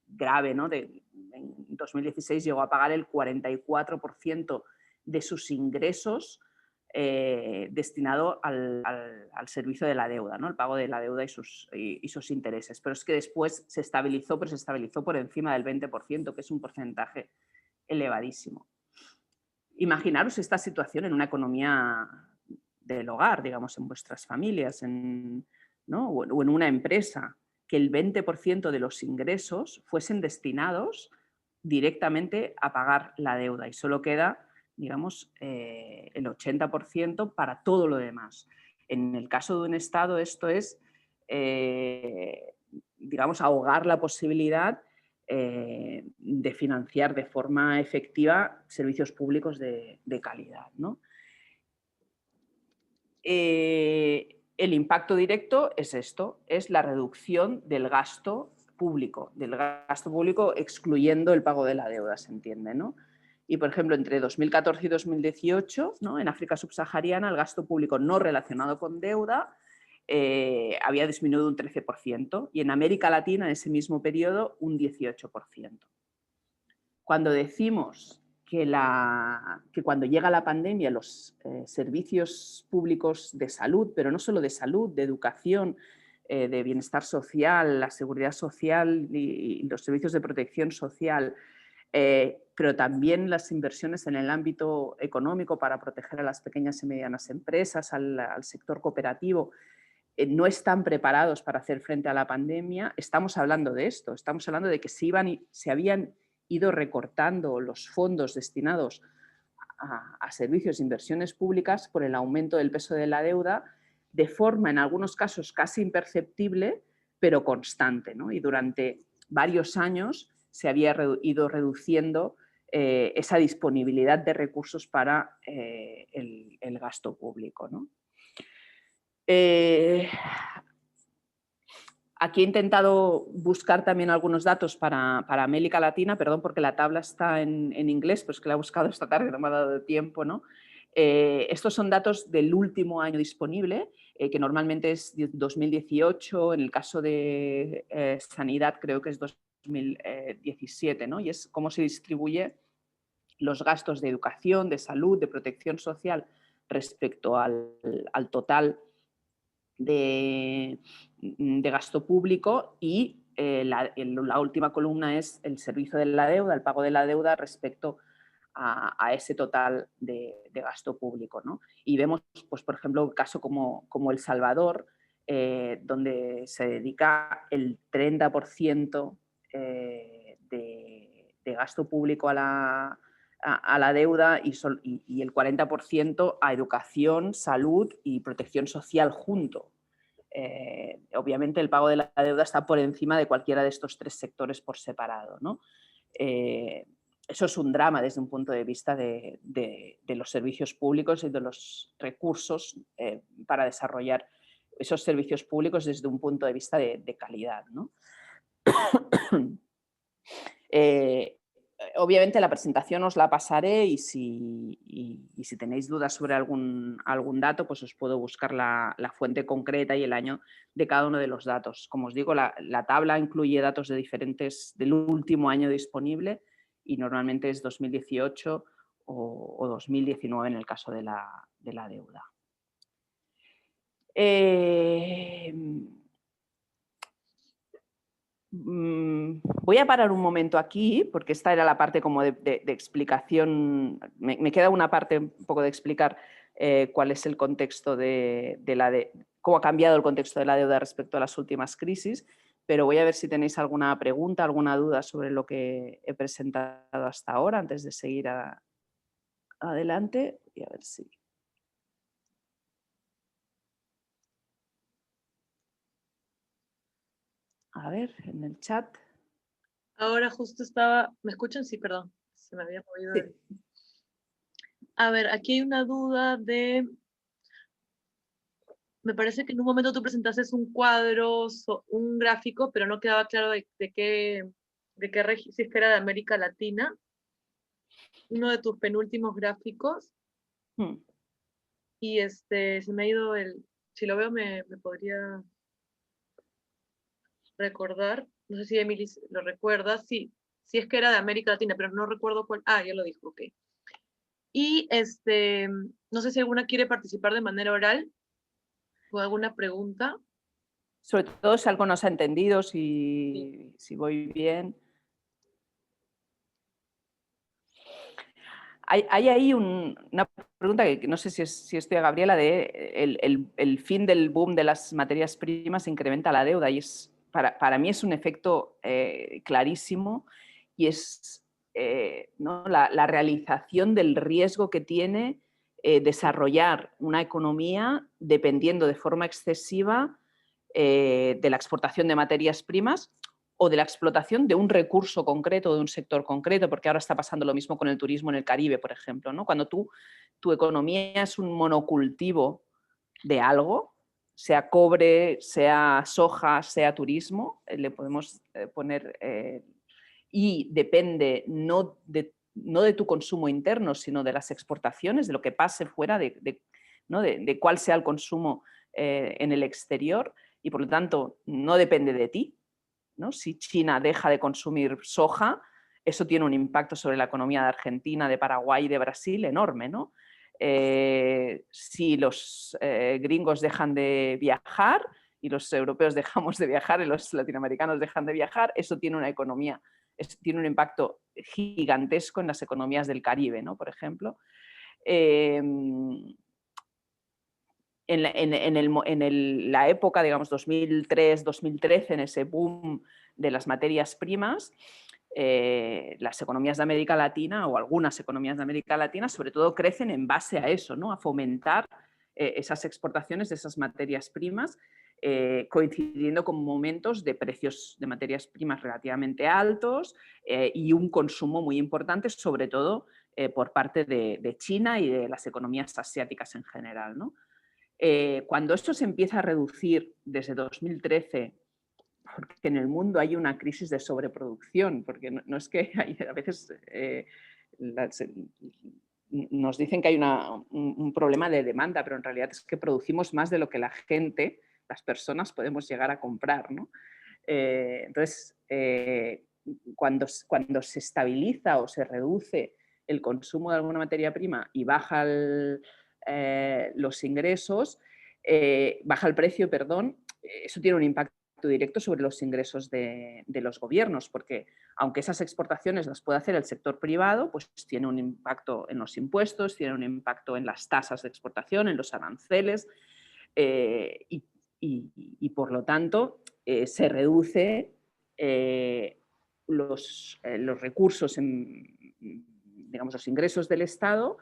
grave, ¿no? En 2016 llegó a pagar el 44% de sus ingresos destinado al servicio de la deuda, ¿no? El pago de la deuda y sus intereses. Pero es que después se estabilizó, pero se estabilizó por encima del 20%, que es un porcentaje elevadísimo. Imaginaros esta situación en una economía del hogar, digamos, en vuestras familias, ¿no? o en una empresa, que el 20% de los ingresos fuesen destinados directamente a pagar la deuda y solo queda, digamos, el 80% para todo lo demás. En el caso de un Estado esto es, digamos, ahogar la posibilidad de financiar de forma efectiva servicios públicos de calidad, ¿no? El impacto directo es esto, es la reducción del gasto público excluyendo el pago de la deuda, se entiende, ¿no? Y, por ejemplo, entre 2014 y 2018, ¿no? En África subsahariana, el gasto público no relacionado con deuda había disminuido un 13% y en América Latina, en ese mismo periodo, un 18%. Cuando decimos que cuando llega la pandemia los servicios públicos de salud, pero no solo de salud, de educación, de bienestar social, la seguridad social y los servicios de protección social, pero también las inversiones en el ámbito económico para proteger a las pequeñas y medianas empresas, al sector cooperativo, no están preparados para hacer frente a la pandemia, estamos hablando de esto, estamos hablando de que se habían ido recortando los fondos destinados a servicios e inversiones públicas por el aumento del peso de la deuda, de forma, en algunos casos, casi imperceptible, pero constante, ¿no? Y durante varios años se había ido reduciendo esa disponibilidad de recursos para el gasto público, ¿no? Aquí he intentado buscar también algunos datos para América Latina, perdón porque la tabla está en inglés, pero es que la he buscado esta tarde, no me ha dado tiempo, ¿no? Estos son datos del último año disponible, que normalmente es 2018, en el caso de sanidad creo que es 2017, ¿no? Y es cómo se distribuye los gastos de educación, de salud, de protección social respecto al total de gasto público y la última columna es el servicio de la deuda, el pago de la deuda respecto a ese total de gasto público, ¿no? Y vemos, pues, por ejemplo, un caso como El Salvador, donde se dedica el 30% de gasto público a la deuda y el 40% a educación, salud y protección social junto. Obviamente el pago de la deuda está por encima de cualquiera de estos tres sectores por separado, ¿no? Eso es un drama desde un punto de vista de los servicios públicos y de los recursos para desarrollar esos servicios públicos desde un punto de vista de calidad, ¿no? Obviamente la presentación os la pasaré y si tenéis dudas sobre algún dato, pues os puedo buscar la fuente concreta y el año de cada uno de los datos. Como os digo, la tabla incluye datos del último año disponible y normalmente es 2018 o 2019 en el caso de la deuda. Voy a parar un momento aquí, porque esta era la parte como de explicación. Me queda una parte un poco de explicar cuál es el contexto cómo ha cambiado el contexto de la deuda respecto a las últimas crisis, pero voy a ver si tenéis alguna pregunta, alguna duda sobre lo que he presentado hasta ahora, antes de seguir adelante. Y a ver si... A ver, en el chat. Ahora justo estaba... ¿Me escuchan? Sí, perdón. Se me había movido. Sí. A ver, aquí hay una duda de... Me parece que en un momento tú presentaste un cuadro, un gráfico, pero no quedaba claro de qué si es que era de América Latina. Uno de tus penúltimos gráficos. Y se me ha ido si lo veo me podría recordar. No sé si Emily lo recuerda. Sí, si es que era de América Latina, pero no recuerdo cuál. Ah, ya lo dijo, ok. Y no sé si alguna quiere participar de manera oral o alguna pregunta. Sobre todo si algo no se ha entendido, si voy bien. Hay ahí una pregunta que no sé si estoy a Gabriela, de el fin del boom de las materias primas incrementa la deuda, y para mí es un efecto clarísimo, y es ¿no? la realización del riesgo que tiene desarrollar una economía dependiendo de forma excesiva de la exportación de materias primas o de la explotación de un recurso concreto, de un sector concreto, porque ahora está pasando lo mismo con el turismo en el Caribe, por ejemplo, ¿no? Cuando tu economía es un monocultivo de algo, sea cobre, sea soja, sea turismo, le podemos poner... y depende no de tu consumo interno, sino de las exportaciones, de lo que pase fuera, ¿no? de cuál sea el consumo en el exterior, y por lo tanto no depende de ti, ¿no? Si China deja de consumir soja, eso tiene un impacto sobre la economía de Argentina, de Paraguay y de Brasil enorme, ¿no? Si los gringos dejan de viajar y los europeos dejamos de viajar y los latinoamericanos dejan de viajar, eso tiene una economía, tiene un impacto gigantesco en las economías del Caribe, ¿no? Por ejemplo. En la época, digamos, 2003-2013, en ese boom de las materias primas, las economías de América Latina, o algunas economías de América Latina, sobre todo crecen en base a eso, ¿no? A fomentar esas exportaciones de esas materias primas, coincidiendo con momentos de precios de materias primas relativamente altos y un consumo muy importante, sobre todo por parte de China y de las economías asiáticas en general, ¿no? Cuando esto se empieza a reducir desde 2013 porque en el mundo hay una crisis de sobreproducción, porque no es que a veces nos dicen que hay un problema de demanda, pero en realidad es que producimos más de lo que la gente, las personas, podemos llegar a comprar, ¿no? Entonces, cuando se estabiliza o se reduce el consumo de alguna materia prima y baja los ingresos, baja el precio, perdón, eso tiene un impacto directo sobre los ingresos de los gobiernos, porque aunque esas exportaciones las puede hacer el sector privado, pues tiene un impacto en los impuestos, tiene un impacto en las tasas de exportación, en los aranceles, y por lo tanto se reduce los recursos, digamos, los ingresos del Estado,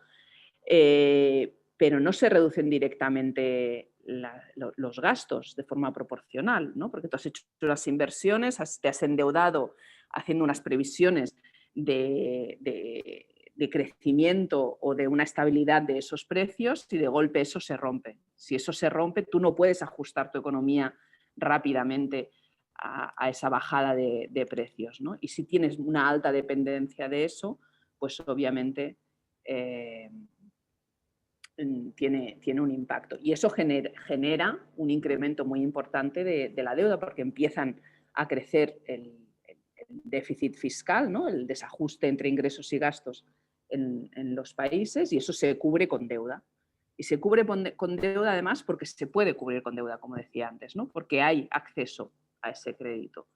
pero no se reducen directamente los gastos de forma proporcional, ¿no? Porque tú has hecho las inversiones, te has endeudado haciendo unas previsiones de crecimiento o de una estabilidad de esos precios y de golpe eso se rompe. Si eso se rompe, tú no puedes ajustar tu economía rápidamente a esa bajada de precios, ¿no? Y si tienes una alta dependencia de eso, pues obviamente tiene un impacto. Y eso genera un incremento muy importante de la deuda, porque empiezan a crecer el déficit fiscal, ¿no? El desajuste entre ingresos y gastos en los países, y eso se cubre con deuda. Y se cubre con deuda además porque se puede cubrir con deuda, como decía antes, ¿no? Porque hay acceso a ese crédito.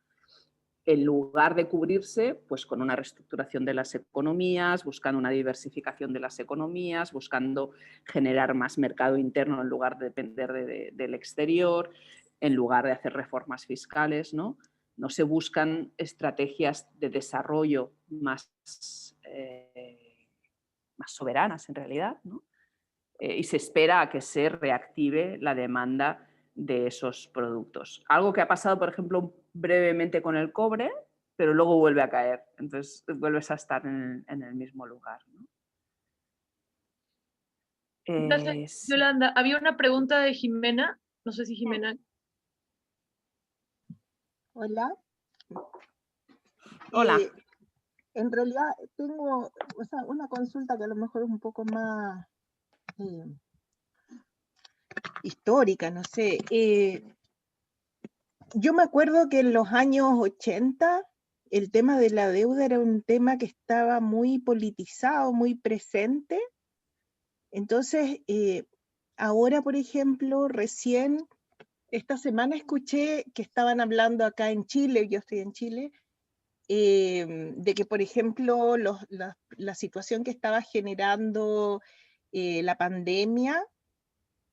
En lugar de cubrirse pues, con una reestructuración de las economías, buscando una diversificación de las economías, buscando generar más mercado interno en lugar de depender del exterior, en lugar de hacer reformas fiscales, ¿no? No se buscan estrategias de desarrollo más soberanas en realidad, ¿no? Y se espera a que se reactive la demanda de esos productos. Algo que ha pasado, por ejemplo, brevemente con el cobre, pero luego vuelve a caer. Entonces vuelves a estar en el mismo lugar, ¿no? Gracias, Yolanda. Había una pregunta de Jimena. No sé si Jimena... Hola. Hola. En realidad tengo una consulta que a lo mejor es un poco más histórica, no sé. Yo me acuerdo que en los años 80 el tema de la deuda era un tema que estaba muy politizado, muy presente. Entonces, ahora, por ejemplo, recién esta semana escuché que estaban hablando acá en Chile, yo estoy en Chile, de que, por ejemplo, la situación que estaba generando la pandemia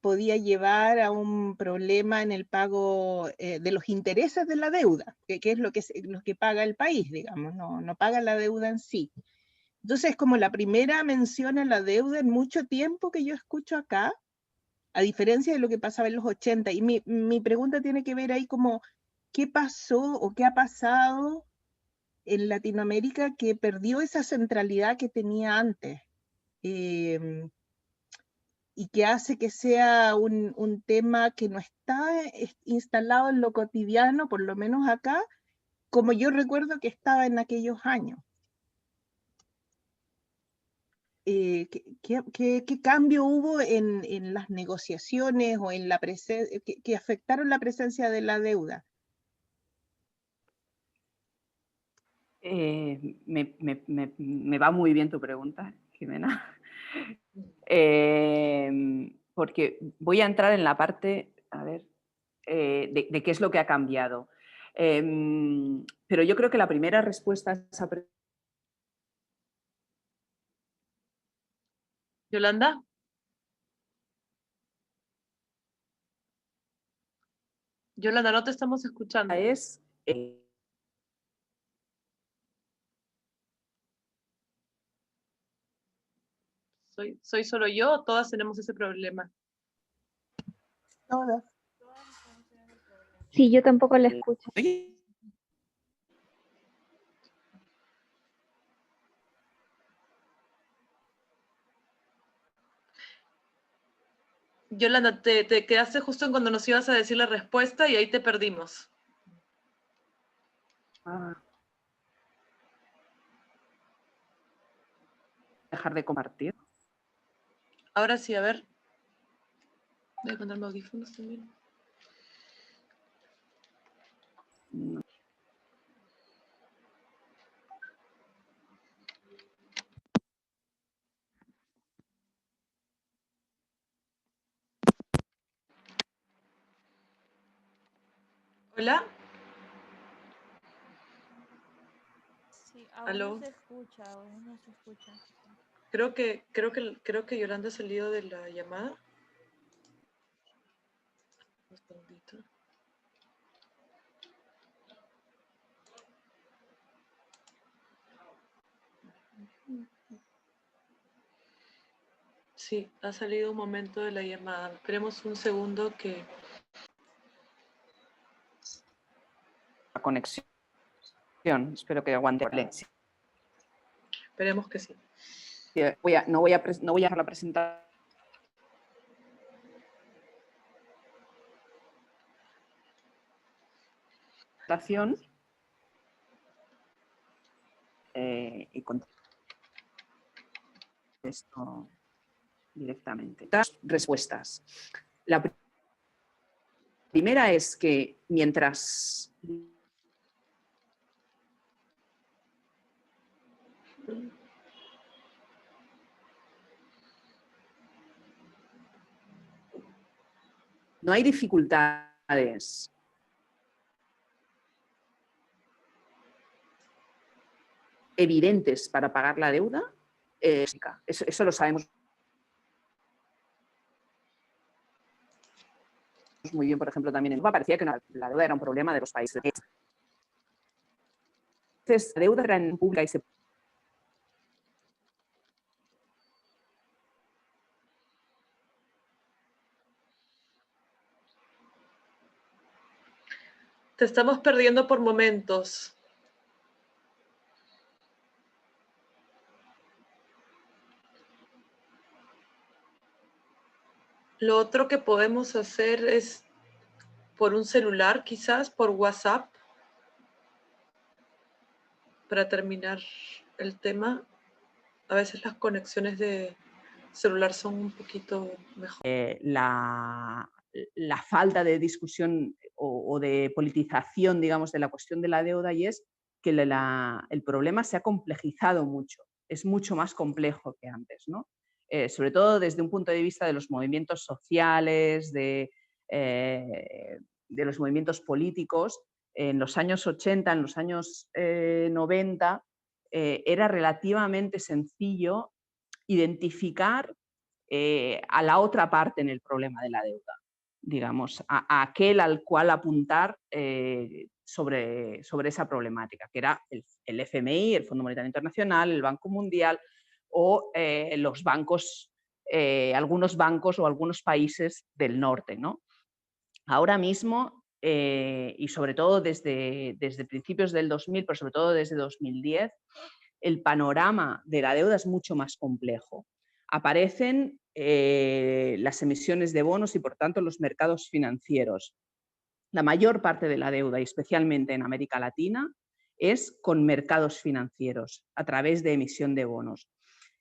podía llevar a un problema en el pago de los intereses de la deuda, que es lo que paga el país, digamos, no paga la deuda en sí. Entonces, es como la primera mención a la deuda en mucho tiempo que yo escucho acá, a diferencia de lo que pasaba en los 80. Y mi pregunta tiene que ver ahí como, ¿qué pasó o qué ha pasado en Latinoamérica que perdió esa centralidad que tenía antes? Y que hace que sea un tema que no está instalado en lo cotidiano, por lo menos acá, como yo recuerdo que estaba en aquellos años. ¿Qué cambio hubo en las negociaciones o en la presencia que afectaron la presencia de la deuda? Me va muy bien tu pregunta, Jimena. Porque voy a entrar en la parte, a ver, de qué es lo que ha cambiado. Pero yo creo que la primera respuesta a esa pregunta... Yolanda. Yolanda, no te estamos escuchando. Es... ¿Soy solo yo o todas tenemos ese problema? Todas. Sí, yo tampoco la escucho. Yolanda, te quedaste justo en cuando nos ibas a decir la respuesta y ahí te perdimos. Dejar de compartir. Ahora sí, a ver. Voy a ponerme audífonos también. No. Hola. Sí, aún ¿Aló? no se escucha, aún no se escucha. Creo que Yolanda ha salido de la llamada. Un segundito. Sí, ha salido un momento de la llamada. Esperemos un segundo que... La conexión. Espero que aguante. Esperemos que sí. No voy a dejar la presentación. Y contesto directamente. Respuestas. La primera es que mientras no hay dificultades evidentes para pagar la deuda, eso lo sabemos muy bien, por ejemplo, también en Europa parecía que la deuda era un problema de los países. Entonces, la deuda era en pública y se... Te estamos perdiendo por momentos. Lo otro que podemos hacer es por un celular, quizás por WhatsApp, para terminar el tema. A veces las conexiones de celular son un poquito mejor. La falta de discusión o de politización, digamos, de la cuestión de la deuda, y es que el problema se ha complejizado mucho, es mucho más complejo que antes, ¿no? Sobre todo desde un punto de vista de los movimientos sociales, de los movimientos políticos. En los años 80, en los años 90, era relativamente sencillo identificar a la otra parte en el problema de la deuda, digamos, a aquel al cual apuntar sobre esa problemática, que era el FMI, el Fondo Monetario Internacional, el Banco Mundial o los bancos, algunos bancos o algunos países del norte, ¿no? Ahora mismo, y sobre todo desde principios del 2000, pero sobre todo desde 2010, el panorama de la deuda es mucho más complejo. Aparecen las emisiones de bonos y, por tanto, los mercados financieros. La mayor parte de la deuda, y especialmente en América Latina, es con mercados financieros, a través de emisión de bonos.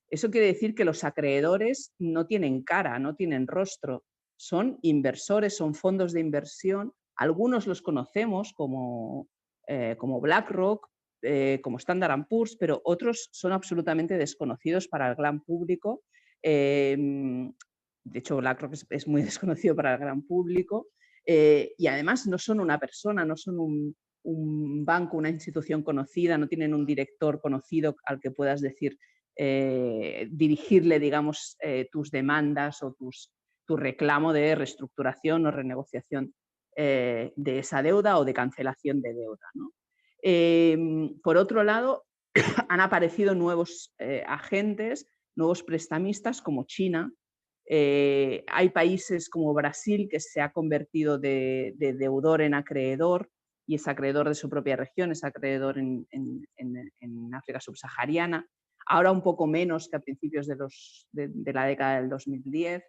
Eso quiere decir que los acreedores no tienen cara, no tienen rostro, son inversores, son fondos de inversión. Algunos los conocemos como BlackRock, como Standard & Poor's, pero otros son absolutamente desconocidos para el gran público. De hecho, BlackRock es muy desconocido para el gran público y además no son una persona, no son un banco, una institución conocida, no tienen un director conocido al que puedas decir, dirigirle, digamos, tus demandas o tu reclamo de reestructuración o renegociación de esa deuda o de cancelación de deuda, ¿no? Por otro lado, han aparecido nuevos agentes, nuevos prestamistas como China. Hay países como Brasil, que se ha convertido de deudor en acreedor y es acreedor de su propia región, es acreedor en África subsahariana. Ahora un poco menos que a principios de la década del 2010.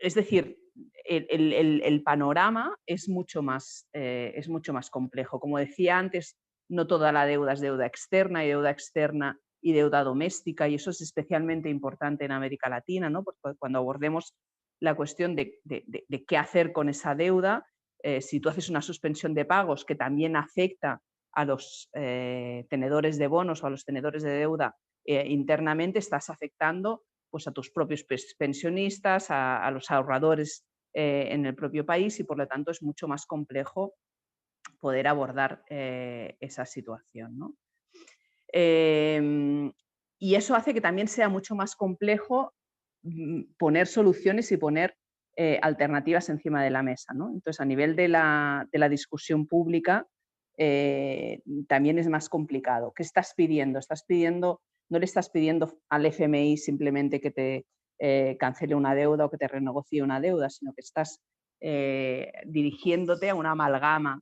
Es decir, el panorama es mucho más complejo. Como decía antes, no toda la deuda es deuda externa, hay deuda externa y deuda doméstica, y eso es especialmente importante en América Latina, ¿no? Porque cuando abordemos la cuestión de qué hacer con esa deuda, si tú haces una suspensión de pagos que también afecta a los tenedores de bonos o a los tenedores de deuda internamente, estás afectando pues, a tus propios pensionistas, a los ahorradores en el propio país, y por lo tanto es mucho más complejo poder abordar esa situación, ¿no? Y eso hace que también sea mucho más complejo poner soluciones y poner alternativas encima de la mesa, ¿no? Entonces, a nivel de la discusión pública, también es más complicado. ¿Qué estás pidiendo? No le estás pidiendo al FMI simplemente que te cancele una deuda o que te renegocie una deuda, sino que estás dirigiéndote a una amalgama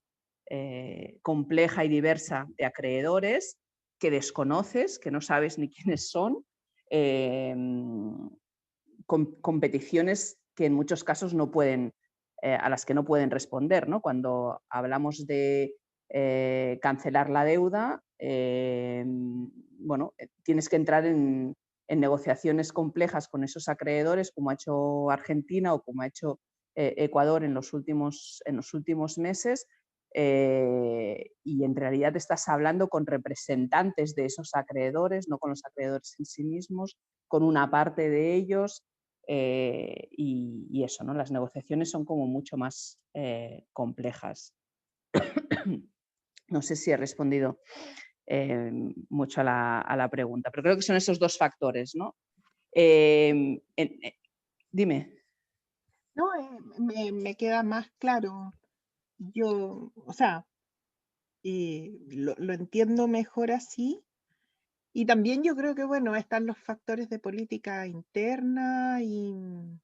compleja y diversa de acreedores que desconoces, que no sabes ni quiénes son, competiciones que en muchos casos no pueden, a las que no pueden responder, ¿no? Cuando hablamos de cancelar la deuda, bueno, tienes que entrar en negociaciones complejas con esos acreedores, como ha hecho Argentina o como ha hecho Ecuador en los últimos meses, y en realidad estás hablando con representantes de esos acreedores, no con los acreedores en sí mismos, con una parte de ellos, y eso, ¿no? Las negociaciones son como mucho más complejas. No sé si he respondido mucho a la pregunta, pero creo que son esos dos factores, ¿no? Dime. No, me queda más claro. Yo, o sea, lo entiendo mejor así. Y también yo creo que, bueno, están los factores de política interna y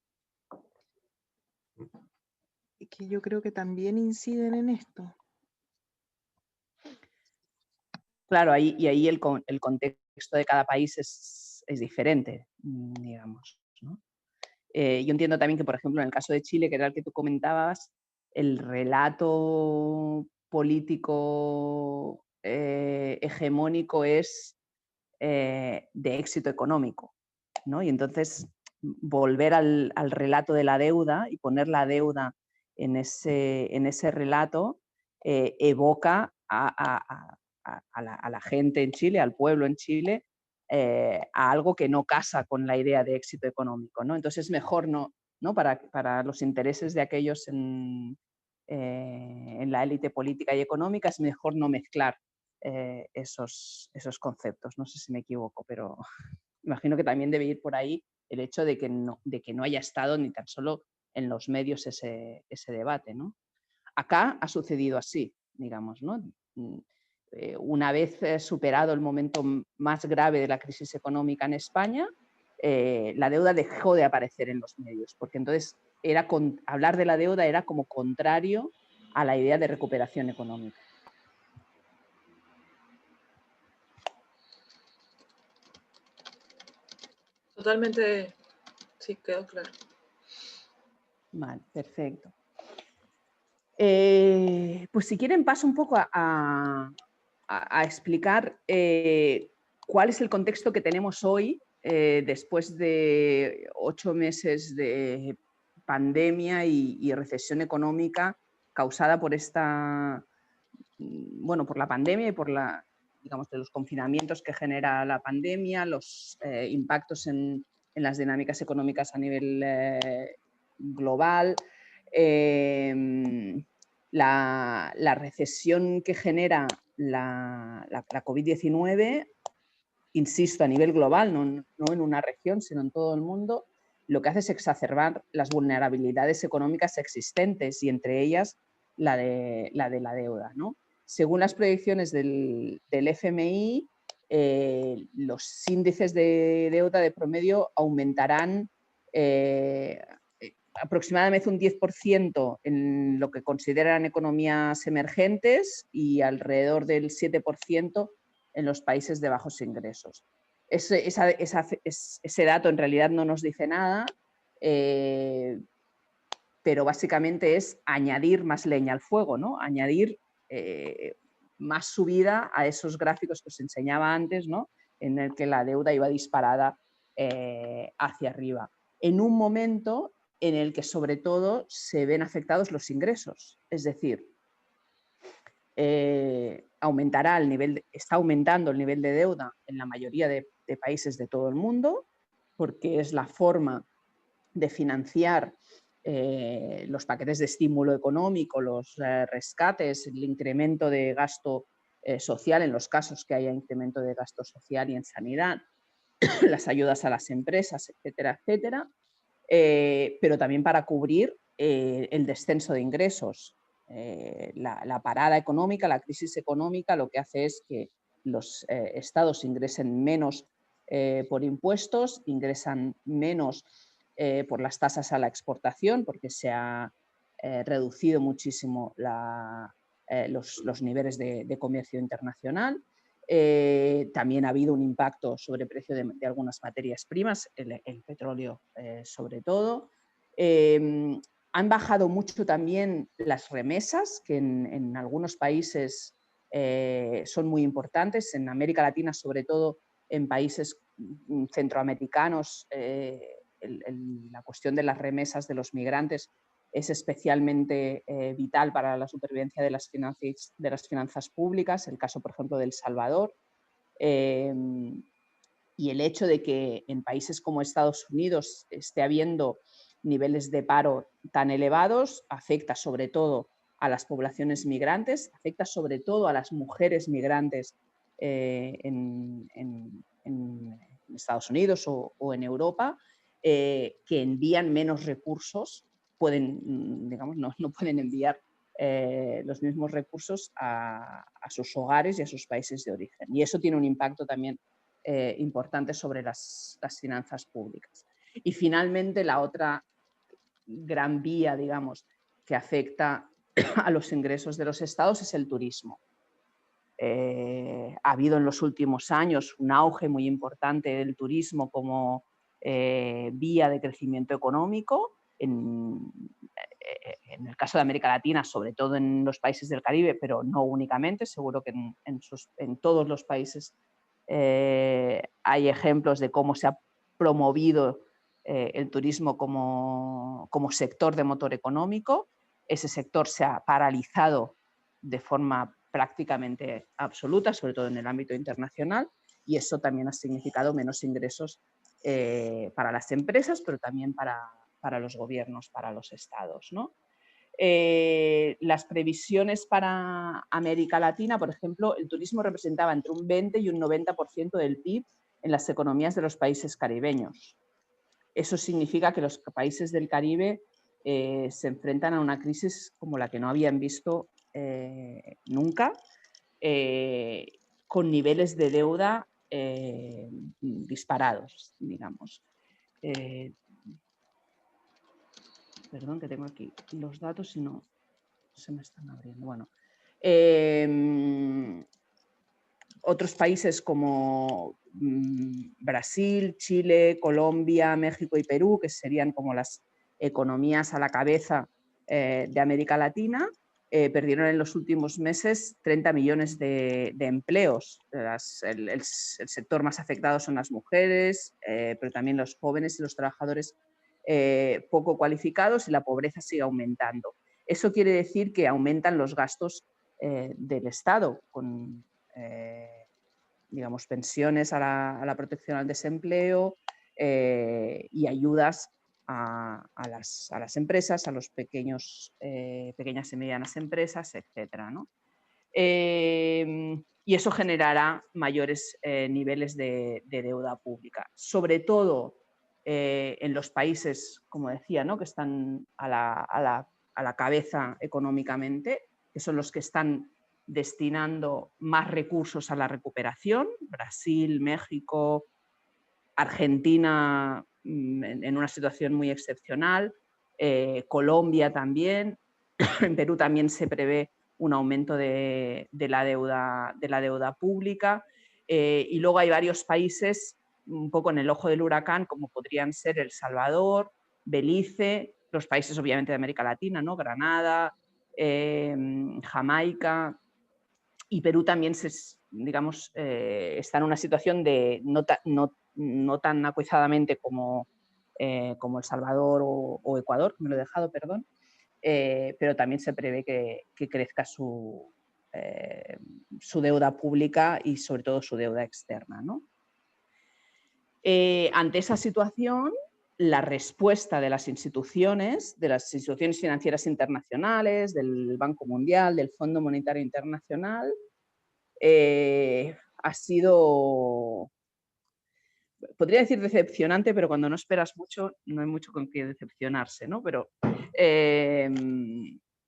que yo creo que también inciden en esto. Claro, ahí el contexto de cada país es diferente, digamos, ¿no? Yo entiendo también que, por ejemplo, en el caso de Chile, que era el que tú comentabas, el relato político hegemónico es de éxito económico, ¿no? Y entonces volver al relato de la deuda y poner la deuda en ese relato evoca a la gente en Chile, al pueblo en Chile, a algo que no casa con la idea de éxito económico, ¿no? Entonces es mejor ¿no? Para los intereses de aquellos en la élite política y económica, es mejor no mezclar esos conceptos. No sé si me equivoco, pero imagino que también debe ir por ahí el hecho de que no haya estado ni tan solo en los medios ese debate, ¿no? Acá ha sucedido así, digamos, ¿no? Una vez superado el momento más grave de la crisis económica en España, la deuda dejó de aparecer en los medios, porque entonces hablar de la deuda era como contrario a la idea de recuperación económica. Totalmente, sí, quedó claro. Vale, perfecto. Pues si quieren paso un poco a explicar cuál es el contexto que tenemos hoy después de 8 meses de pandemia y recesión económica causada por por la pandemia y por digamos, de los confinamientos que genera la pandemia, los impactos en las dinámicas económicas a nivel global, la recesión que genera la COVID-19, insisto, a nivel global, no en una región, sino en todo el mundo, lo que hace es exacerbar las vulnerabilidades económicas existentes, y entre ellas la de la deuda, ¿no? Según las proyecciones del FMI, los índices de deuda de promedio aumentarán aproximadamente un 10% en lo que consideran economías emergentes y alrededor del 7% en los países de bajos ingresos. Ese dato en realidad no nos dice nada. pero básicamente es añadir más leña al fuego, ¿no? Añadir más subida a esos gráficos que os enseñaba antes, ¿no? En el que la deuda iba disparada hacia arriba. En un momento en el que sobre todo se ven afectados los ingresos, es decir, está aumentando el nivel de deuda en la mayoría de países de todo el mundo, porque es la forma de financiar los paquetes de estímulo económico, los rescates, el incremento de gasto social en los casos que haya incremento de gasto social y en sanidad, las ayudas a las empresas, etcétera, etcétera, pero también para cubrir el descenso de ingresos. La parada económica, la crisis económica, lo que hace es que los estados ingresen menos por impuestos, ingresan menos por las tasas a la exportación, porque se ha reducido muchísimo los niveles de comercio internacional. También ha habido un impacto sobre el precio de algunas materias primas, el petróleo sobre todo. Han bajado mucho también las remesas, que en algunos países son muy importantes, en América Latina sobre todo, en países centroamericanos, la cuestión de las remesas de los migrantes es especialmente vital para la supervivencia de las finanzas públicas, el caso, por ejemplo, de El Salvador. Y el hecho de que en países como Estados Unidos esté habiendo niveles de paro tan elevados afecta sobre todo a las poblaciones migrantes, afecta sobre todo a las mujeres migrantes en Estados Unidos o en Europa, que envían menos recursos, digamos, no pueden enviar los mismos recursos a sus hogares y a sus países de origen. Y eso tiene un impacto también importante sobre las finanzas públicas. Y finalmente, la otra gran vía, digamos, que afecta a los ingresos de los estados es el turismo. Ha habido en los últimos años un auge muy importante del turismo como vía de crecimiento económico. En el caso de América Latina, sobre todo en los países del Caribe, pero no únicamente, seguro que en todos los países hay ejemplos de cómo se ha promovido el turismo como sector de motor económico. Ese sector se ha paralizado de forma prácticamente absoluta, sobre todo en el ámbito internacional, y eso también ha significado menos ingresos para las empresas, pero también para los gobiernos, para los estados, ¿no? Las previsiones para América Latina, por ejemplo, el turismo representaba entre un 20 y un 90% del PIB en las economías de los países caribeños. Eso significa que los países del Caribe se enfrentan a una crisis como la que no habían visto nunca, con niveles de deuda disparados, digamos. Perdón, que tengo aquí los datos y no se me están abriendo. Bueno, otros países como Brasil, Chile, Colombia, México y Perú, que serían como las economías a la cabeza de América Latina, perdieron en los últimos meses 30 millones de empleos. El sector más afectado son las mujeres, pero también los jóvenes y los trabajadores poco cualificados, y la pobreza sigue aumentando. Eso quiere decir que aumentan los gastos del Estado, con digamos, pensiones a la protección al desempleo y ayudas a las empresas, a los pequeñas y medianas empresas, etcétera, ¿no? Y eso generará mayores niveles de deuda pública, sobre todo en los países, como decía, ¿no?, que están a la cabeza económicamente, que son los que están destinando más recursos a la recuperación: Brasil, México, Argentina en una situación muy excepcional, Colombia también, en Perú también se prevé un aumento de la deuda pública, y luego hay varios países un poco en el ojo del huracán, como podrían ser El Salvador, Belice, los países obviamente de América Latina, ¿no? Granada, Jamaica y Perú también digamos, está en una situación de no tan acuizadamente como El Salvador o Ecuador, que me lo he dejado, perdón, pero también se prevé que crezca su deuda pública y sobre todo su deuda externa, ¿no? Ante esa situación, la respuesta de las instituciones financieras internacionales, del Banco Mundial, del Fondo Monetario Internacional, ha sido, podría decir decepcionante, pero cuando no esperas mucho, no hay mucho con qué decepcionarse, ¿no? Pero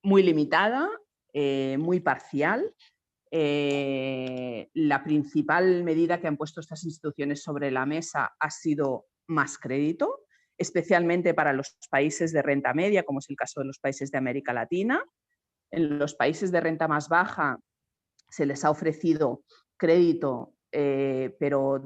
muy limitada, muy parcial. La principal medida que han puesto estas instituciones sobre la mesa ha sido más crédito, especialmente para los países de renta media, como es el caso de los países de América Latina. En los países de renta más baja se les ha ofrecido crédito, pero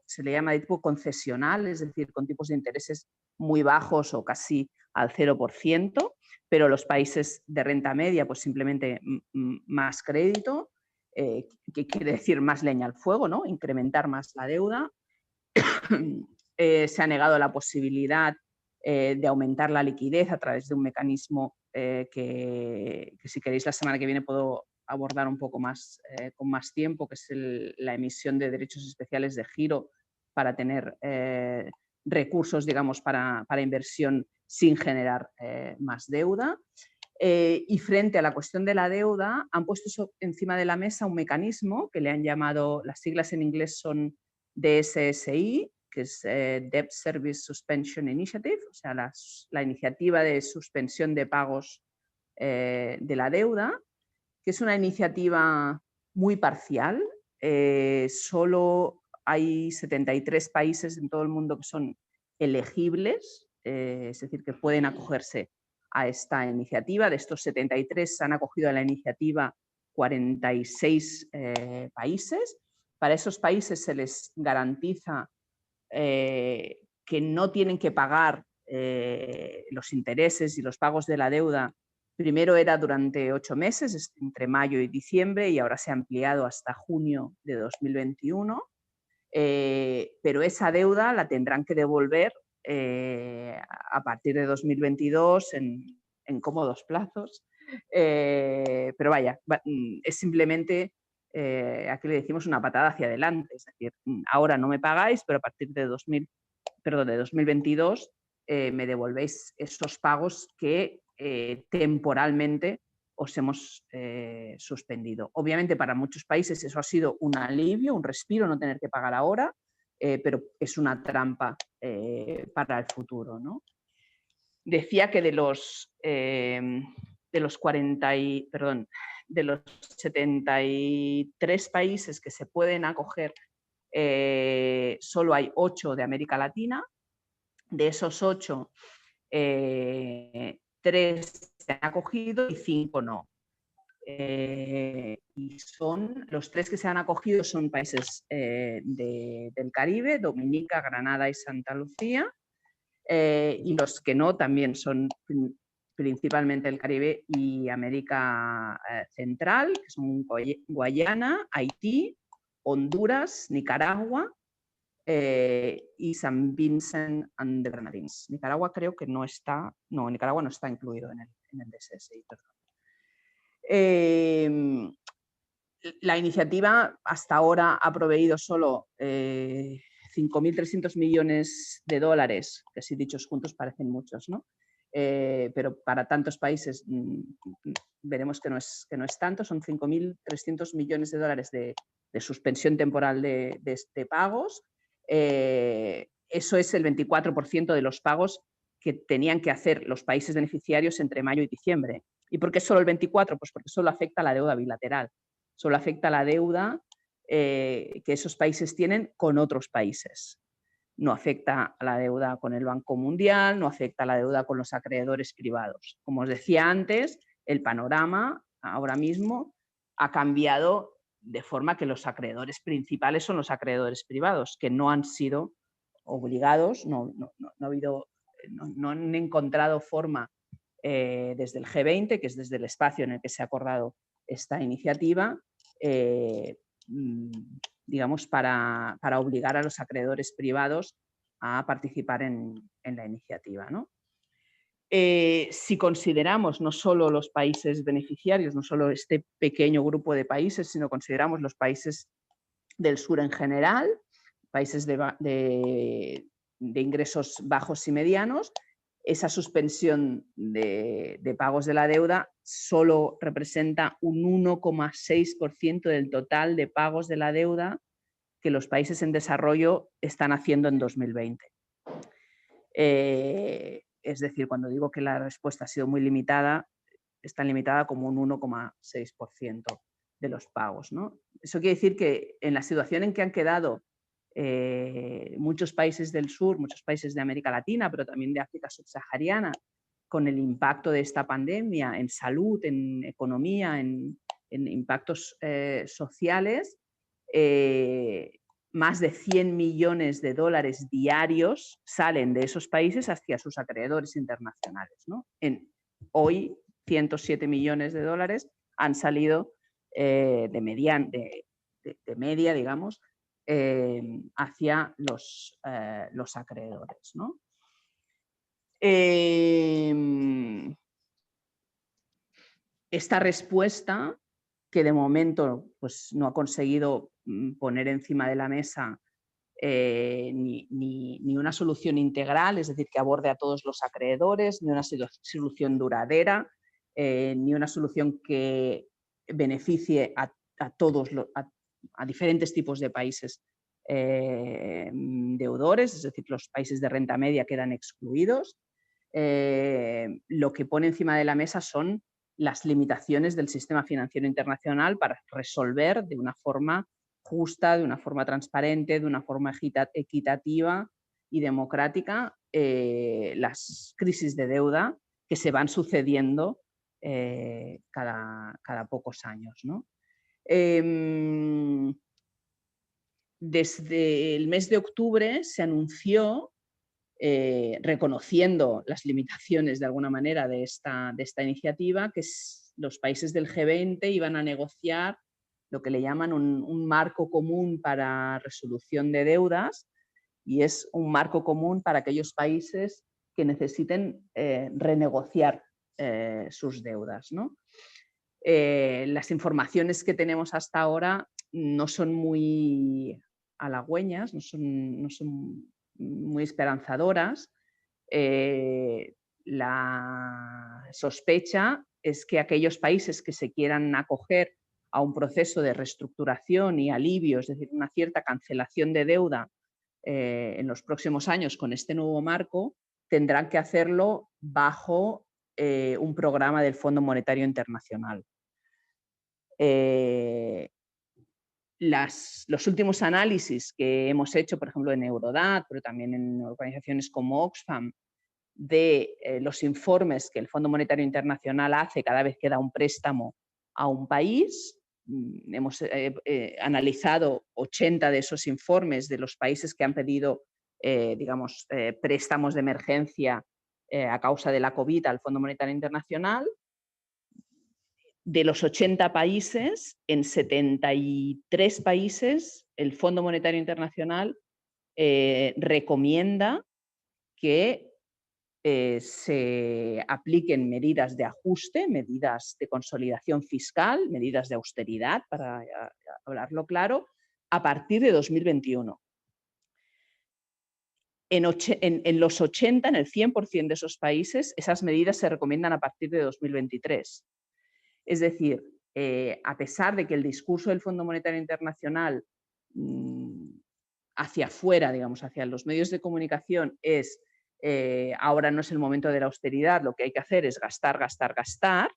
se le llama de tipo concesional, es decir, con tipos de intereses muy bajos o casi al 0%, pero los países de renta media, pues simplemente más crédito, que quiere decir más leña al fuego, ¿no? Incrementar más la deuda. Se ha negado la posibilidad de aumentar la liquidez a través de un mecanismo que si queréis la semana que viene puedo abordar un poco más con más tiempo, que es la emisión de derechos especiales de giro para tener recursos, digamos, para inversión sin generar más deuda. Y frente a la cuestión de la deuda, han puesto encima de la mesa un mecanismo que le han llamado, las siglas en inglés son DSSI, que es Debt Service Suspension Initiative, o sea, la iniciativa de suspensión de pagos de la deuda, que es una iniciativa muy parcial. Solo hay 73 países en todo el mundo que son elegibles, es decir, que pueden acogerse a esta iniciativa. De estos 73 se han acogido a la iniciativa 46 países. Para esos países se les garantiza que no tienen que pagar los intereses y los pagos de la deuda. Primero era durante 8 meses, entre mayo y diciembre, y ahora se ha ampliado hasta junio de 2021. Pero esa deuda la tendrán que devolver a partir de 2022 en cómodos plazos. Pero vaya, es simplemente, aquí le decimos una patada hacia adelante. Es decir, ahora no me pagáis, pero a partir de 2022 me devolvéis esos pagos que temporalmente os hemos suspendido. Obviamente para muchos países eso ha sido un alivio, un respiro, no tener que pagar ahora, pero es una trampa para el futuro, ¿no? Decía que de los 73 países que se pueden acoger, solo hay 8 de América Latina. De esos 8, 3 se han acogido y 5 no. Y los 3 que se han acogido son países del Caribe, Dominica, Granada y Santa Lucía, y los que no también son principalmente el Caribe y América Central, que son Guayana, Haití, Honduras, Nicaragua y San Vincent and the Grenadines. Nicaragua creo que no está, Nicaragua no está incluido en el DSSI, perdón. La iniciativa hasta ahora ha proveído solo 5.300 millones de dólares, que si dichos juntos parecen muchos, ¿no? Pero para tantos países veremos que no es tanto, son 5.300 millones de dólares de suspensión temporal de pagos. Eso es el 24% de los pagos que tenían que hacer los países beneficiarios entre mayo y diciembre. ¿Y por qué solo el 24%? Pues porque solo afecta a la deuda bilateral, solo afecta a la deuda que esos países tienen con otros países. No afecta a la deuda con el Banco Mundial, no afecta a la deuda con los acreedores privados. Como os decía antes, el panorama ahora mismo ha cambiado de forma que los acreedores principales son los acreedores privados, que no han sido obligados, no ha habido no han encontrado forma desde el G20, que es desde el espacio en el que se ha acordado esta iniciativa, digamos, para obligar a los acreedores privados a participar en la iniciativa, ¿no? Si consideramos no solo los países beneficiarios, no solo este pequeño grupo de países, sino consideramos los países del sur en general, países de ingresos bajos y medianos, esa suspensión de pagos de la deuda solo representa un 1,6% del total de pagos de la deuda que los países en desarrollo están haciendo en 2020. Es decir, cuando digo que la respuesta ha sido muy limitada, es tan limitada como un 1,6% de los pagos, ¿no? Eso quiere decir que en la situación en que han quedado muchos países del sur, muchos países de América Latina, pero también de África subsahariana, con el impacto de esta pandemia en salud, en economía, en impactos sociales, más de 100 millones de dólares diarios salen de esos países hacia sus acreedores internacionales, ¿no? Hoy 107 millones de dólares han salido de media, digamos, hacia los acreedores, ¿no? Esta respuesta, que de momento pues, no ha conseguido poner encima de la mesa ni una solución integral, es decir, que aborde a todos los acreedores, ni una solución duradera, ni una solución que beneficie a todos a diferentes tipos de países deudores, es decir, los países de renta media quedan excluidos. Lo que pone encima de la mesa son las limitaciones del sistema financiero internacional para resolver de una forma justa, de una forma transparente, de una forma equitativa y democrática las crisis de deuda que se van sucediendo cada pocos años, ¿no? Desde el mes de octubre se anunció, reconociendo las limitaciones de alguna manera de esta iniciativa, que los países del G20 iban a negociar lo que le llaman un marco común para resolución de deudas, y es un marco común para aquellos países que necesiten renegociar sus deudas, ¿no? Las informaciones que tenemos hasta ahora no son muy halagüeñas, no son muy esperanzadoras. La sospecha es que aquellos países que se quieran acoger a un proceso de reestructuración y alivio, es decir, una cierta cancelación de deuda en los próximos años con este nuevo marco, tendrán que hacerlo bajo un programa del Fondo Monetario Internacional. Los últimos análisis que hemos hecho, por ejemplo, en Eurodat, pero también en organizaciones como Oxfam, de los informes que el Fondo Monetario Internacional hace cada vez que da un préstamo a un país. Hemos analizado 80 de esos informes de los países que han pedido, digamos, préstamos de emergencia a causa de la COVID al Fondo Monetario Internacional. De los 80 países, en 73 países, el Fondo Monetario Internacional recomienda que se apliquen medidas de ajuste, medidas de consolidación fiscal, medidas de austeridad, para hablarlo claro, a partir de 2021. En los 80, en el 100% de esos países, esas medidas se recomiendan a partir de 2023. Es decir, a pesar de que el discurso del Fondo Monetario Internacional hacia afuera, digamos, hacia los medios de comunicación es ahora no es el momento de la austeridad, lo que hay que hacer es gastar, gastar, gastar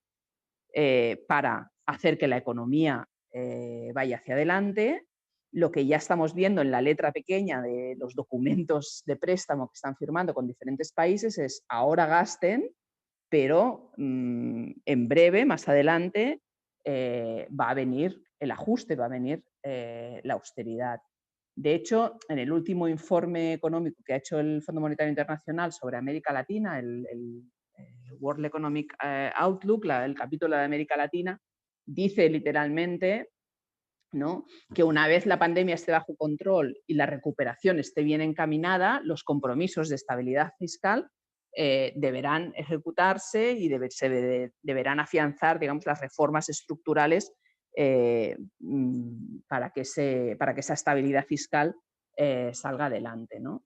para hacer que la economía vaya hacia adelante. Lo que ya estamos viendo en la letra pequeña de los documentos de préstamo que están firmando con diferentes países es ahora gasten, pero en breve, más adelante, va a venir el ajuste, va a venir la austeridad. De hecho, en el último informe económico que ha hecho el Fondo Monetario Internacional sobre América Latina, el World Economic Outlook, el capítulo de América Latina, dice literalmente, ¿no?, que una vez la pandemia esté bajo control y la recuperación esté bien encaminada, los compromisos de estabilidad fiscal deberán ejecutarse y deberán afianzar, digamos, las reformas estructurales para que esa estabilidad fiscal salga adelante, ¿no?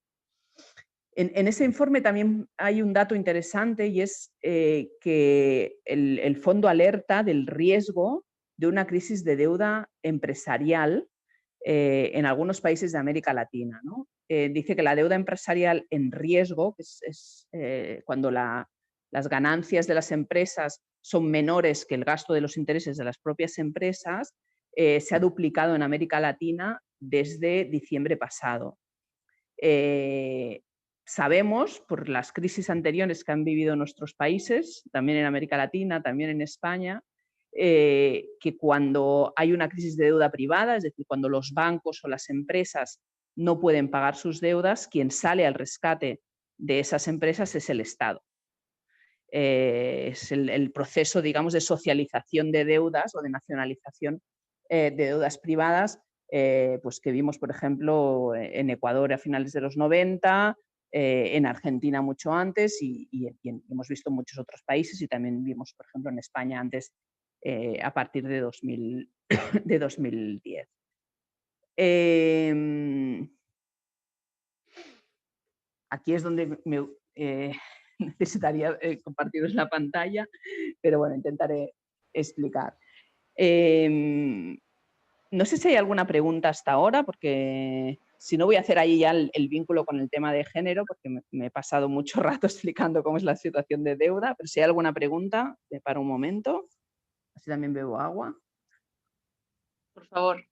En ese informe también hay un dato interesante y es que el fondo alerta del riesgo de una crisis de deuda empresarial en algunos países de América Latina, ¿no? Dice que la deuda empresarial en riesgo, que es cuando las ganancias de las empresas son menores que el gasto de los intereses de las propias empresas, se ha duplicado en América Latina desde diciembre pasado. Sabemos, por las crisis anteriores que han vivido nuestros países, también en América Latina, también en España, que cuando hay una crisis de deuda privada, es decir, cuando los bancos o las empresas no pueden pagar sus deudas, quien sale al rescate de esas empresas es el Estado. Es el proceso, digamos, de socialización de deudas o de nacionalización de deudas privadas, pues que vimos, por ejemplo, en Ecuador a finales de los 90, en Argentina mucho antes y hemos visto en muchos otros países y también vimos, por ejemplo, en España antes, a partir de 2010. Aquí es donde necesitaría compartiros la pantalla, pero bueno, intentaré explicar. No sé si hay alguna pregunta hasta ahora, porque si no voy a hacer ahí ya el vínculo con el tema de género, porque me he pasado mucho rato explicando cómo es la situación de deuda, pero si hay alguna pregunta, para un momento. Así también bebo agua. Por favor.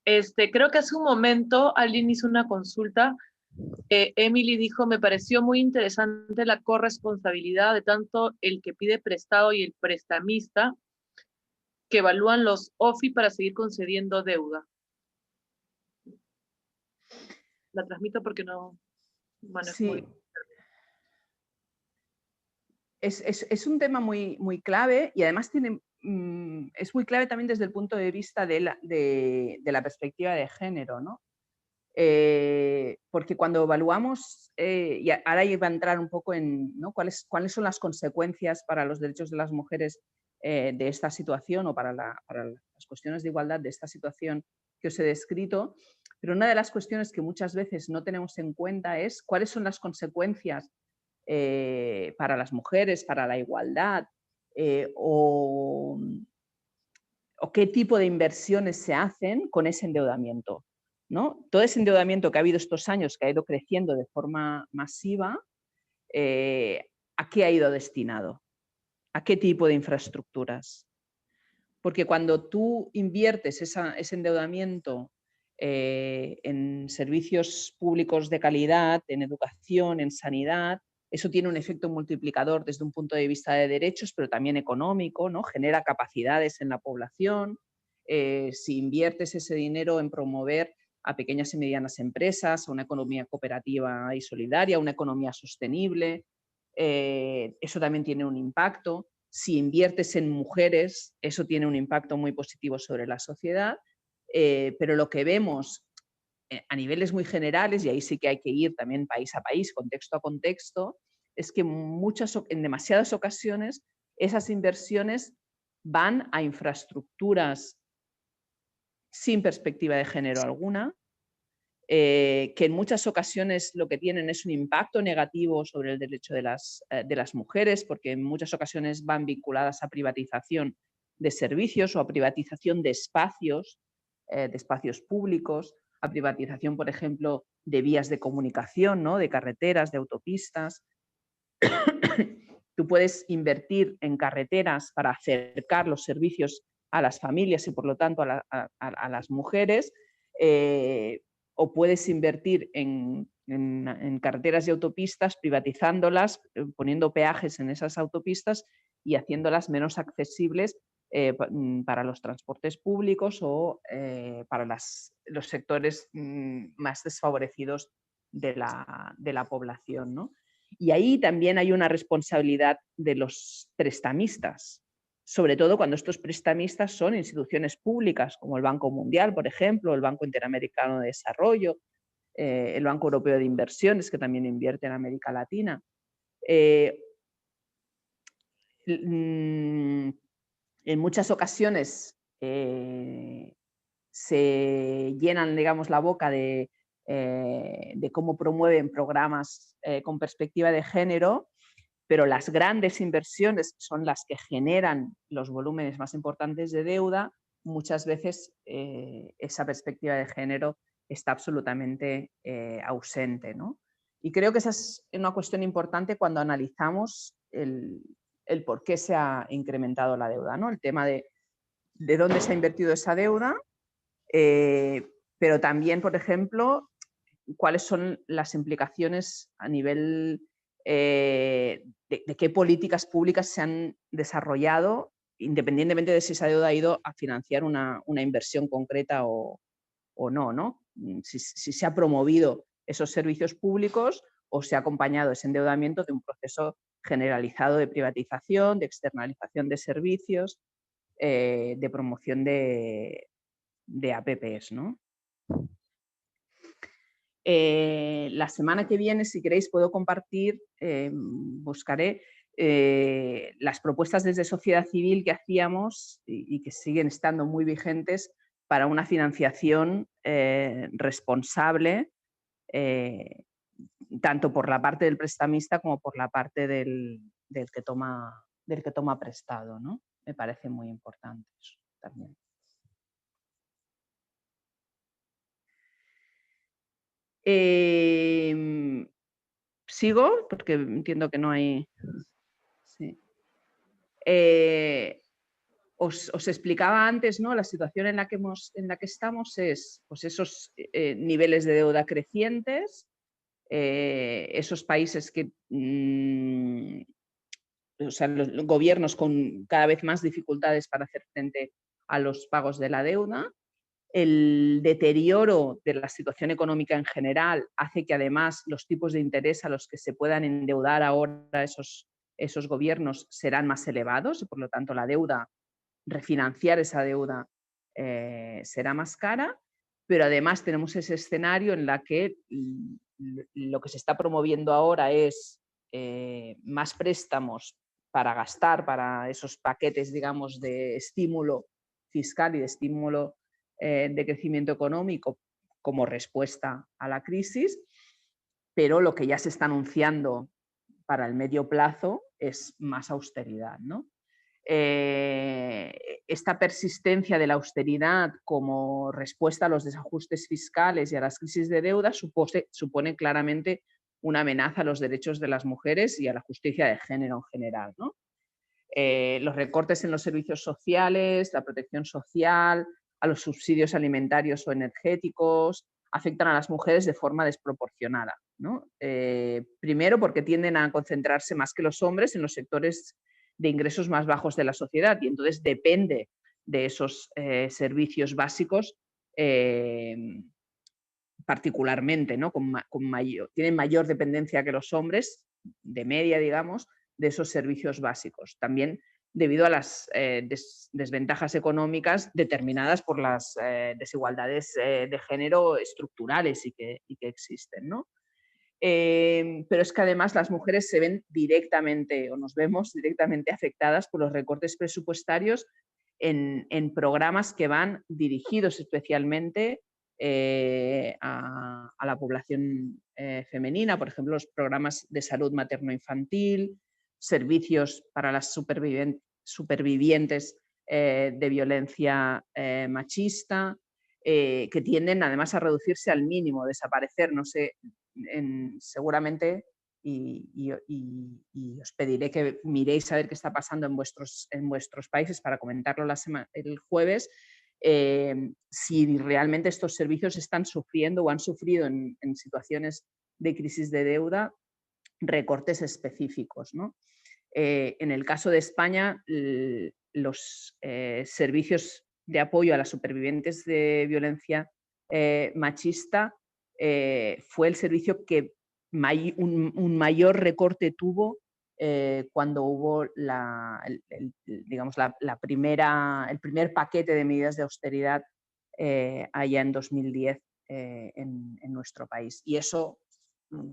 Creo que hace un momento alguien hizo una consulta. Emily dijo, me pareció muy interesante la corresponsabilidad de tanto el que pide prestado y el prestamista, que evalúan los OFI para seguir concediendo deuda. La transmito porque no manejo sí. muy bien. Es un tema muy, muy clave y además es muy clave también desde el punto de vista de la perspectiva de género, ¿no? Porque cuando evaluamos, y ahora iba a entrar un poco en, ¿no?, cuáles son las consecuencias para los derechos de las mujeres de esta situación o para las cuestiones de igualdad de esta situación que os he descrito, pero una de las cuestiones que muchas veces no tenemos en cuenta es cuáles son las consecuencias para las mujeres, para la igualdad, o qué tipo de inversiones se hacen con ese endeudamiento, ¿no? Todo ese endeudamiento que ha habido estos años, que ha ido creciendo de forma masiva, ¿a qué ha ido destinado? ¿A qué tipo de infraestructuras? Porque cuando tú inviertes ese endeudamiento en servicios públicos de calidad, en educación, en sanidad, eso tiene un efecto multiplicador desde un punto de vista de derechos, pero también económico, ¿no? Genera capacidades en la población. Si inviertes ese dinero en promover a pequeñas y medianas empresas, a una economía cooperativa y solidaria, una economía sostenible, eso también tiene un impacto. Si inviertes en mujeres, eso tiene un impacto muy positivo sobre la sociedad, pero lo que vemos a niveles muy generales, y ahí sí que hay que ir también país a país, contexto a contexto, es que en demasiadas ocasiones esas inversiones van a infraestructuras sin perspectiva de género alguna, que en muchas ocasiones lo que tienen es un impacto negativo sobre el derecho de las mujeres, porque en muchas ocasiones van vinculadas a privatización de servicios o a privatización de espacios públicos, a privatización, por ejemplo, de vías de comunicación, ¿no?, de carreteras, de autopistas. Tú puedes invertir en carreteras para acercar los servicios a las familias y, por lo tanto, a las mujeres, o puedes invertir en carreteras y autopistas, privatizándolas, poniendo peajes en esas autopistas y haciéndolas menos accesibles para los transportes públicos o para los sectores más desfavorecidos de la población, ¿no? Y ahí también hay una responsabilidad de los prestamistas, sobre todo cuando estos prestamistas son instituciones públicas, como el Banco Mundial, por ejemplo, el Banco Interamericano de Desarrollo, el Banco Europeo de Inversiones, que también invierte en América Latina. En muchas ocasiones se llenan, digamos, la boca de cómo promueven programas con perspectiva de género, pero las grandes inversiones son las que generan los volúmenes más importantes de deuda. Muchas veces esa perspectiva de género está absolutamente ausente, ¿no? Y creo que esa es una cuestión importante cuando analizamos el por qué se ha incrementado la deuda, ¿no? El tema de dónde se ha invertido esa deuda, pero también, por ejemplo, cuáles son las implicaciones a nivel de qué políticas públicas se han desarrollado, independientemente de si esa deuda ha ido a financiar una inversión concreta o no, ¿no? Si se ha promovido esos servicios públicos o se ha acompañado ese endeudamiento de un proceso generalizado de privatización, de externalización de servicios, de promoción de APPs, ¿no? La semana que viene, si queréis, puedo compartir, buscaré las propuestas desde sociedad civil que hacíamos y que siguen estando muy vigentes para una financiación responsable, tanto por la parte del prestamista como por la parte del que toma prestado, ¿no? Me parece muy importante eso también. Sigo, porque entiendo que no hay... Sí. Os explicaba antes, ¿no? La situación en la que estamos es pues, esos niveles de deuda crecientes, esos países que... o sea, los gobiernos con cada vez más dificultades para hacer frente a los pagos de la deuda. El deterioro de la situación económica en general hace que además los tipos de interés a los que se puedan endeudar ahora esos gobiernos serán más elevados y por lo tanto la deuda, refinanciar esa deuda será más cara, pero además tenemos ese escenario en la que lo que se está promoviendo ahora es más préstamos para gastar, para esos paquetes, digamos, de estímulo fiscal y de estímulo de crecimiento económico como respuesta a la crisis, pero lo que ya se está anunciando para el medio plazo es más austeridad, ¿no? Esta persistencia de la austeridad como respuesta a los desajustes fiscales y a las crisis de deuda supone claramente una amenaza a los derechos de las mujeres y a la justicia de género en general, ¿no? Los recortes en los servicios sociales, la protección social, a los subsidios alimentarios o energéticos, afectan a las mujeres de forma desproporcionada, ¿no? Primero porque tienden a concentrarse más que los hombres en los sectores de ingresos más bajos de la sociedad y entonces depende de esos servicios básicos particularmente, ¿no? Tienen mayor dependencia que los hombres, de media, digamos, de esos servicios básicos. También debido a las desventajas económicas determinadas por las desigualdades de género estructurales y que existen, ¿no? Pero es que además las mujeres se ven directamente o nos vemos directamente afectadas por los recortes presupuestarios en programas que van dirigidos especialmente a la población femenina, por ejemplo, los programas de salud materno-infantil, servicios para las supervivientes de violencia machista, que tienden además a reducirse al mínimo, desaparecer, no sé, seguramente, y os pediré que miréis a ver qué está pasando en vuestros países para comentarlo el jueves, si realmente estos servicios están sufriendo o han sufrido en situaciones de crisis de deuda recortes específicos, ¿no? En el caso de España, los servicios de apoyo a las supervivientes de violencia machista fue el servicio que un mayor recorte tuvo cuando hubo digamos, el primer paquete de medidas de austeridad allá en 2010 en nuestro país. Y eso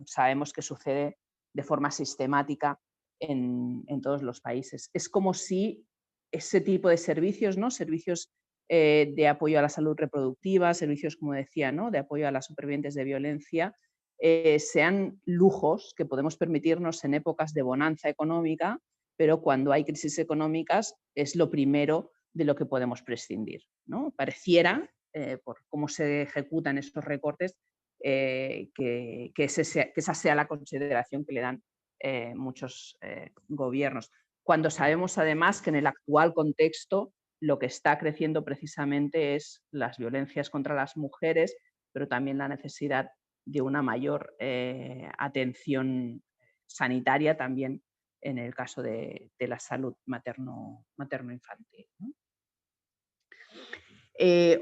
sabemos que sucede de forma sistemática en todos los países. Es como si ese tipo de servicios, ¿no? Servicios de apoyo a la salud reproductiva, servicios, como decía, ¿no? De apoyo a las supervivientes de violencia, sean lujos que podemos permitirnos en épocas de bonanza económica, pero cuando hay crisis económicas es lo primero de lo que podemos prescindir, ¿no? Pareciera, por cómo se ejecutan estos recortes, que esa sea la consideración que le dan muchos gobiernos. Cuando sabemos además que en el actual contexto lo que está creciendo precisamente es las violencias contra las mujeres, pero también la necesidad de una mayor atención sanitaria también en el caso de la salud materno-infantil, ¿no?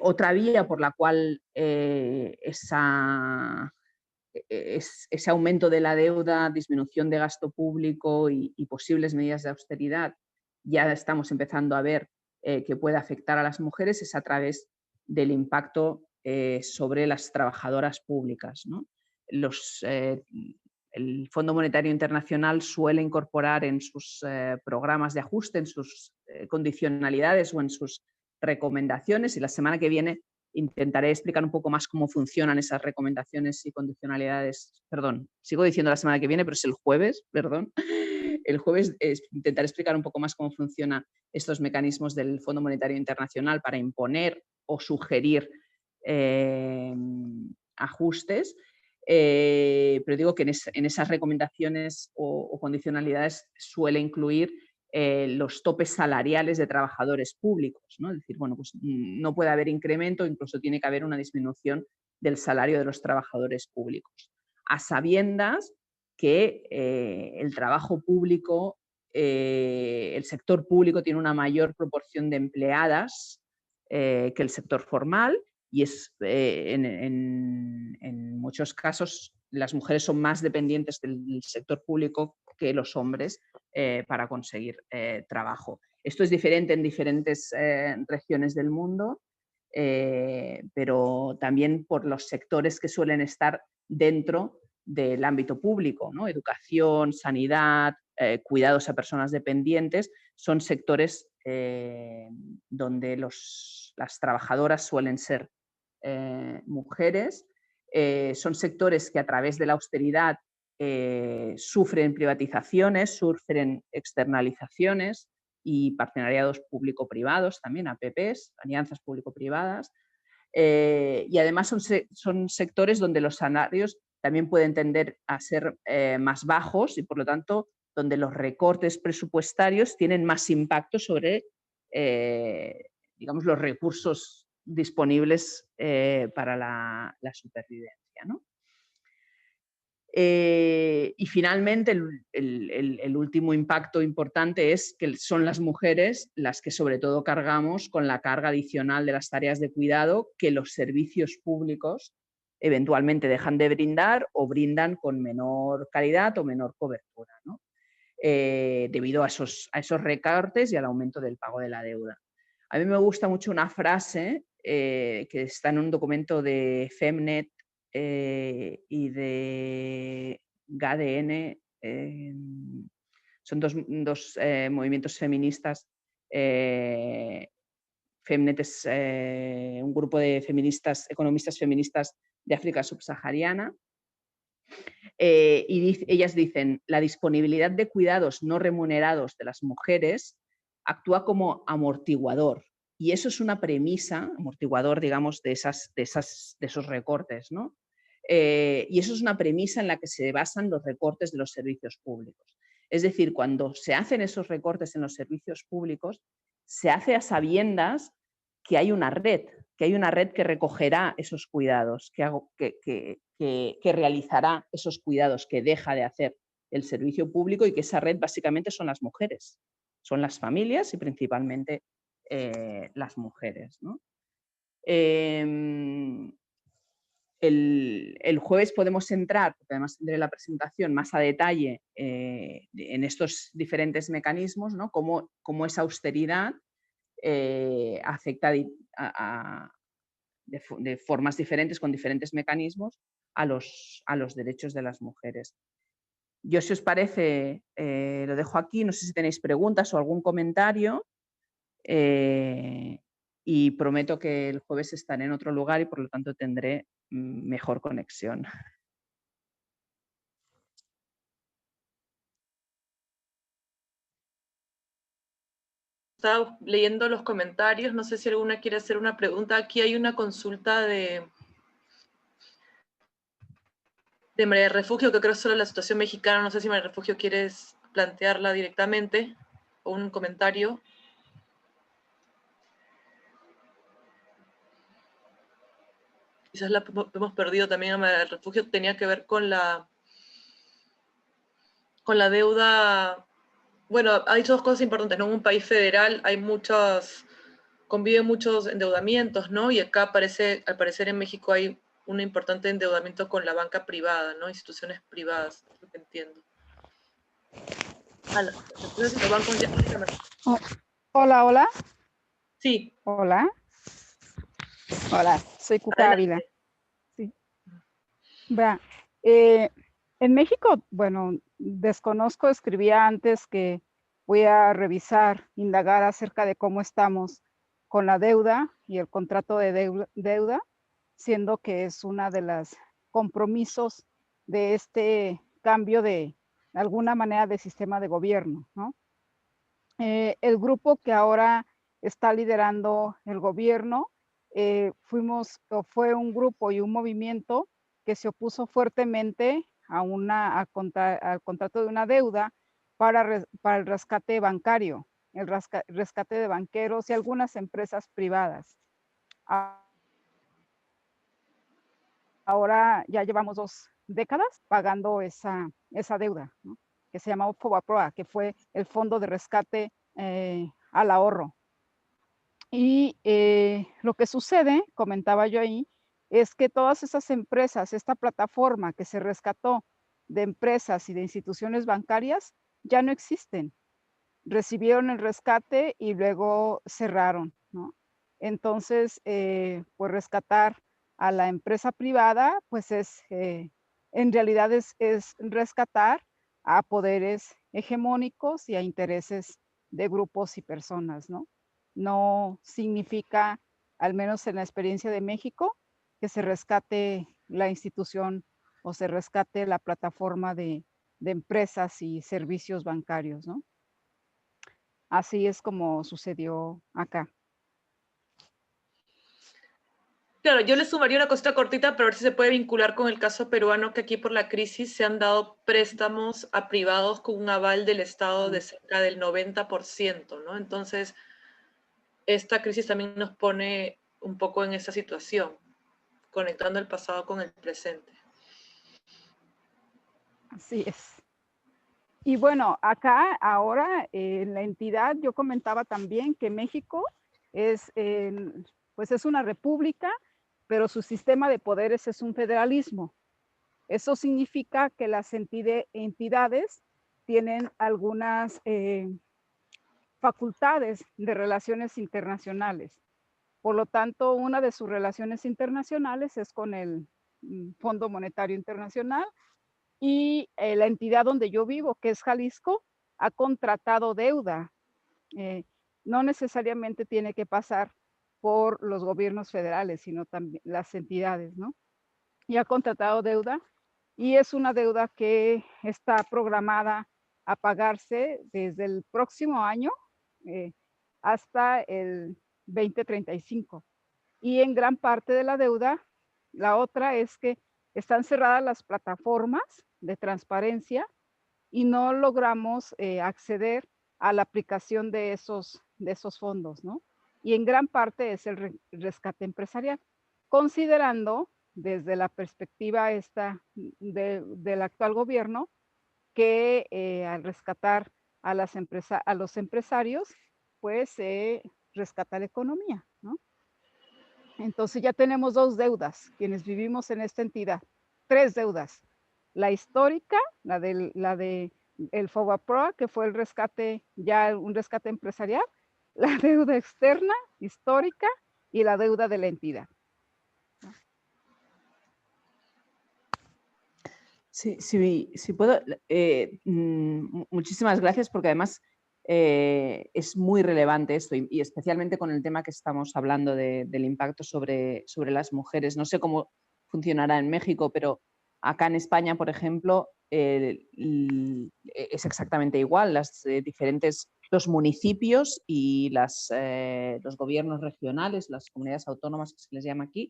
Otra vía por la cual ese aumento de la deuda, disminución de gasto público y posibles medidas de austeridad ya estamos empezando a ver que puede afectar a las mujeres es a través del impacto sobre las trabajadoras públicas, ¿no? El Fondo Monetario Internacional suele incorporar en sus programas de ajuste, en sus condicionalidades o en sus recomendaciones, y la semana que viene intentaré explicar un poco más cómo funcionan esas recomendaciones y condicionalidades. Perdón, sigo diciendo la semana que viene, pero es el jueves, perdón. El jueves intentaré explicar un poco más cómo funcionan estos mecanismos del Fondo Monetario Internacional para imponer o sugerir ajustes. Pero digo que en esas recomendaciones o condicionalidades suele incluir los topes salariales de trabajadores públicos, ¿no? Es decir, bueno, pues no puede haber incremento, incluso tiene que haber una disminución del salario de los trabajadores públicos, a sabiendas que el trabajo público, el sector público tiene una mayor proporción de empleadas que el sector formal, y en muchos casos las mujeres son más dependientes del sector público que los hombres para conseguir trabajo. Esto es diferente en diferentes regiones del mundo, pero también por los sectores que suelen estar dentro del ámbito público, ¿no? Educación, sanidad, cuidados a personas dependientes, son sectores donde las trabajadoras suelen ser mujeres. Son sectores que a través de la austeridad sufren privatizaciones, sufren externalizaciones y partenariados público-privados también, APPs, alianzas público-privadas. Y además son sectores donde los salarios también pueden tender a ser más bajos y por lo tanto donde los recortes presupuestarios tienen más impacto sobre digamos, los recursos disponibles para la supervivencia, ¿no? Y finalmente el último impacto importante es que son las mujeres las que sobre todo cargamos con la carga adicional de las tareas de cuidado que los servicios públicos eventualmente dejan de brindar o brindan con menor calidad o menor cobertura, ¿no? Debido a esos recortes y al aumento del pago de la deuda. A mí me gusta mucho una frase que está en un documento de Femnet y de GADN, son dos movimientos feministas. Femnet es un grupo de economistas feministas de África subsahariana. Y ellas dicen, la disponibilidad de cuidados no remunerados de las mujeres actúa como amortiguador. Y eso es una premisa, amortiguador, digamos, de esos recortes, ¿no? Y eso es una premisa en la que se basan los recortes de los servicios públicos. Es decir, cuando se hacen esos recortes en los servicios públicos, se hace a sabiendas que hay una red que recogerá esos cuidados, que realizará esos cuidados que deja de hacer el servicio público y que esa red básicamente son las mujeres. son las familias y principalmente las mujeres, ¿no? El jueves podemos entrar, porque además tendré la presentación más a detalle en estos diferentes mecanismos, ¿no? Cómo esa austeridad afecta de formas diferentes, con diferentes mecanismos, a los derechos de las mujeres. Yo, si os parece, lo dejo aquí. No sé si tenéis preguntas o algún comentario. Y prometo que el jueves estaré en otro lugar y por lo tanto tendré mejor conexión. Estaba leyendo los comentarios, no sé si alguna quiere hacer una pregunta. Aquí hay una consulta de María Refugio, que creo es sobre la situación mexicana. No sé si María Refugio quieres plantearla directamente o un comentario. Quizás la hemos perdido también a María Refugio. Tenía que ver con la deuda. Bueno, ha dicho dos cosas importantes, ¿no? En un país federal conviven muchos endeudamientos, ¿no? Y acá al parecer en México hay un importante endeudamiento con la banca privada, ¿no? Instituciones privadas, es lo que entiendo. Entonces, los bancos ya... Hola, hola. Sí. Hola. Hola, soy Cuca Ávila. Sí. Vea, en México, bueno, desconozco, escribía antes que voy a revisar, indagar acerca de cómo estamos con la deuda y el contrato de deuda, siendo que es una de las compromisos de este cambio de alguna manera de sistema de gobierno, ¿no? El grupo que ahora está liderando el gobierno fue un grupo y un movimiento que se opuso fuertemente al contrato de una deuda para el rescate bancario, el rescate de banqueros y algunas empresas privadas. Ahora ya llevamos 2 décadas pagando esa deuda, ¿no? Que se llamaba FOBAPROA, que fue el Fondo de Rescate al Ahorro. Y lo que sucede, comentaba yo ahí, es que todas esas empresas, esta plataforma que se rescató de empresas y de instituciones bancarias, ya no existen. Recibieron el rescate y luego cerraron, ¿no? Entonces, pues rescatar a la empresa privada, pues en realidad es rescatar a poderes hegemónicos y a intereses de grupos y personas, ¿no? No significa, al menos en la experiencia de México, que se rescate la institución o se rescate la plataforma de empresas y servicios bancarios, ¿no? Así es como sucedió acá. Claro, yo le sumaría una cosita cortita para ver si se puede vincular con el caso peruano, que aquí por la crisis se han dado préstamos a privados con un aval del Estado de cerca del 90%, ¿no? Entonces, esta crisis también nos pone un poco en esa situación, conectando el pasado con el presente. Así es. Y bueno, acá ahora en la entidad yo comentaba también que México pues es una república, pero su sistema de poderes es un federalismo. Eso significa que las entidades tienen algunas facultades de relaciones internacionales. Por lo tanto, una de sus relaciones internacionales es con el Fondo Monetario Internacional y la entidad donde yo vivo, que es Jalisco, ha contratado deuda. No necesariamente tiene que pasar por los gobiernos federales, sino también las entidades, ¿no? Y ha contratado deuda y es una deuda que está programada a pagarse desde el próximo año hasta el 2035. Y en gran parte de la deuda, la otra es que están cerradas las plataformas de transparencia y no logramos acceder a la aplicación de esos fondos, ¿no? Y en gran parte es el rescate empresarial, considerando desde la perspectiva esta del actual gobierno que al rescatar a los empresarios, pues se rescata la economía, ¿no? Entonces ya tenemos 2 deudas, quienes vivimos en esta entidad, 3 deudas. La histórica, la de el FOBAPROA, que fue el rescate, ya un rescate empresarial, la deuda externa, histórica, y la deuda de la entidad. Sí, puedo. Muchísimas gracias, porque además es muy relevante esto, y especialmente con el tema que estamos hablando del impacto sobre las mujeres. No sé cómo funcionará en México, pero acá en España, por ejemplo, es exactamente igual. Los municipios y los gobiernos regionales, las comunidades autónomas que se les llama aquí,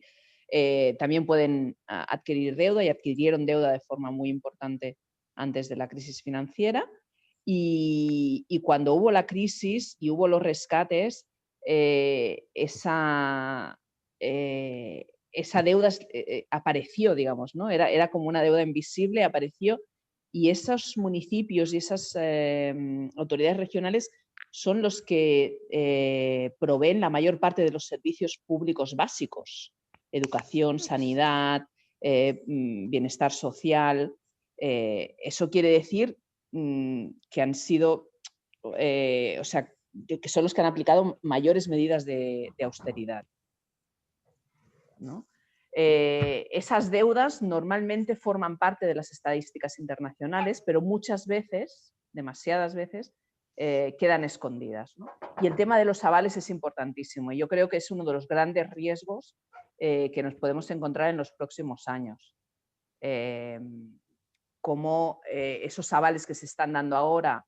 también pueden adquirir deuda, y adquirieron deuda de forma muy importante antes de la crisis financiera. Y cuando hubo la crisis y hubo los rescates, esa deuda apareció, digamos, ¿no? Era como una deuda invisible, apareció, y esos municipios y esas autoridades regionales son los que proveen la mayor parte de los servicios públicos básicos: educación, sanidad, bienestar social. Eso quiere decir que han sido, o sea, que son los que han aplicado mayores medidas de austeridad, ¿no? Esas deudas normalmente forman parte de las estadísticas internacionales, pero muchas veces, demasiadas veces, quedan escondidas, ¿no? Y el tema de los avales es importantísimo, y yo creo que es uno de los grandes riesgos que nos podemos encontrar en los próximos años. Como esos avales que se están dando ahora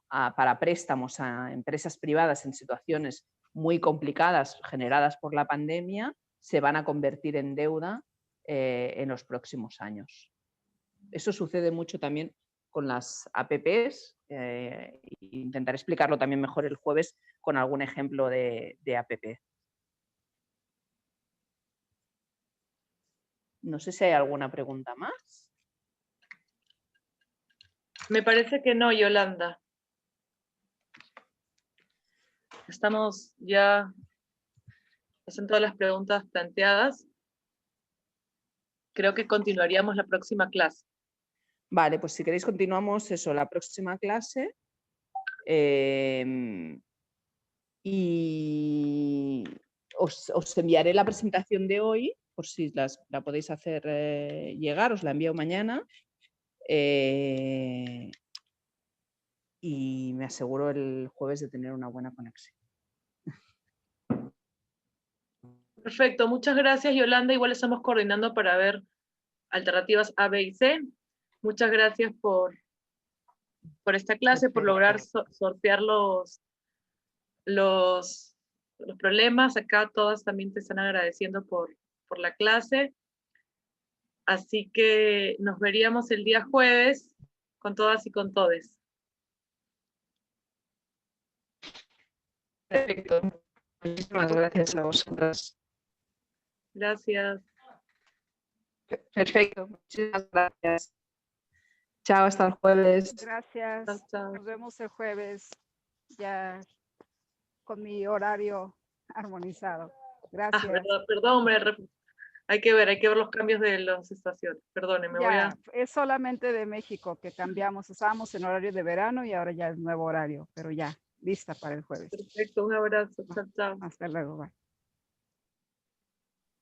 para préstamos a empresas privadas en situaciones muy complicadas generadas por la pandemia se van a convertir en deuda en los próximos años. Eso sucede mucho también con las APPs. Intentaré explicarlo también mejor el jueves con algún ejemplo de APP. No sé si hay alguna pregunta más. Me parece que no, Yolanda. Estamos ya, hacen todas las preguntas planteadas. Creo que continuaríamos la próxima clase. Vale, pues si queréis continuamos eso, la próxima clase. Y os enviaré la presentación de hoy, por si la podéis hacer llegar, os la envío mañana. Y me aseguro el jueves de tener una buena conexión. Perfecto, muchas gracias, Yolanda. Igual estamos coordinando para ver alternativas A, B y C. Muchas gracias por esta clase, por lograr sortear los problemas. Acá todas también te están agradeciendo por la clase. Así que nos veríamos el día jueves con todas y con todes. Perfecto. Muchísimas gracias a vosotras. Gracias. Perfecto. Muchísimas gracias. Chao, hasta el jueves. Gracias. Chao, chao. Nos vemos el jueves ya con mi horario armonizado. Gracias. Perdón, hay que ver los cambios de las estaciones. Perdónenme, Es solamente de México que cambiamos. Estábamos en horario de verano y ahora ya es nuevo horario, pero ya, lista para el jueves. Perfecto, un abrazo. Chao, chao. Hasta luego, bye.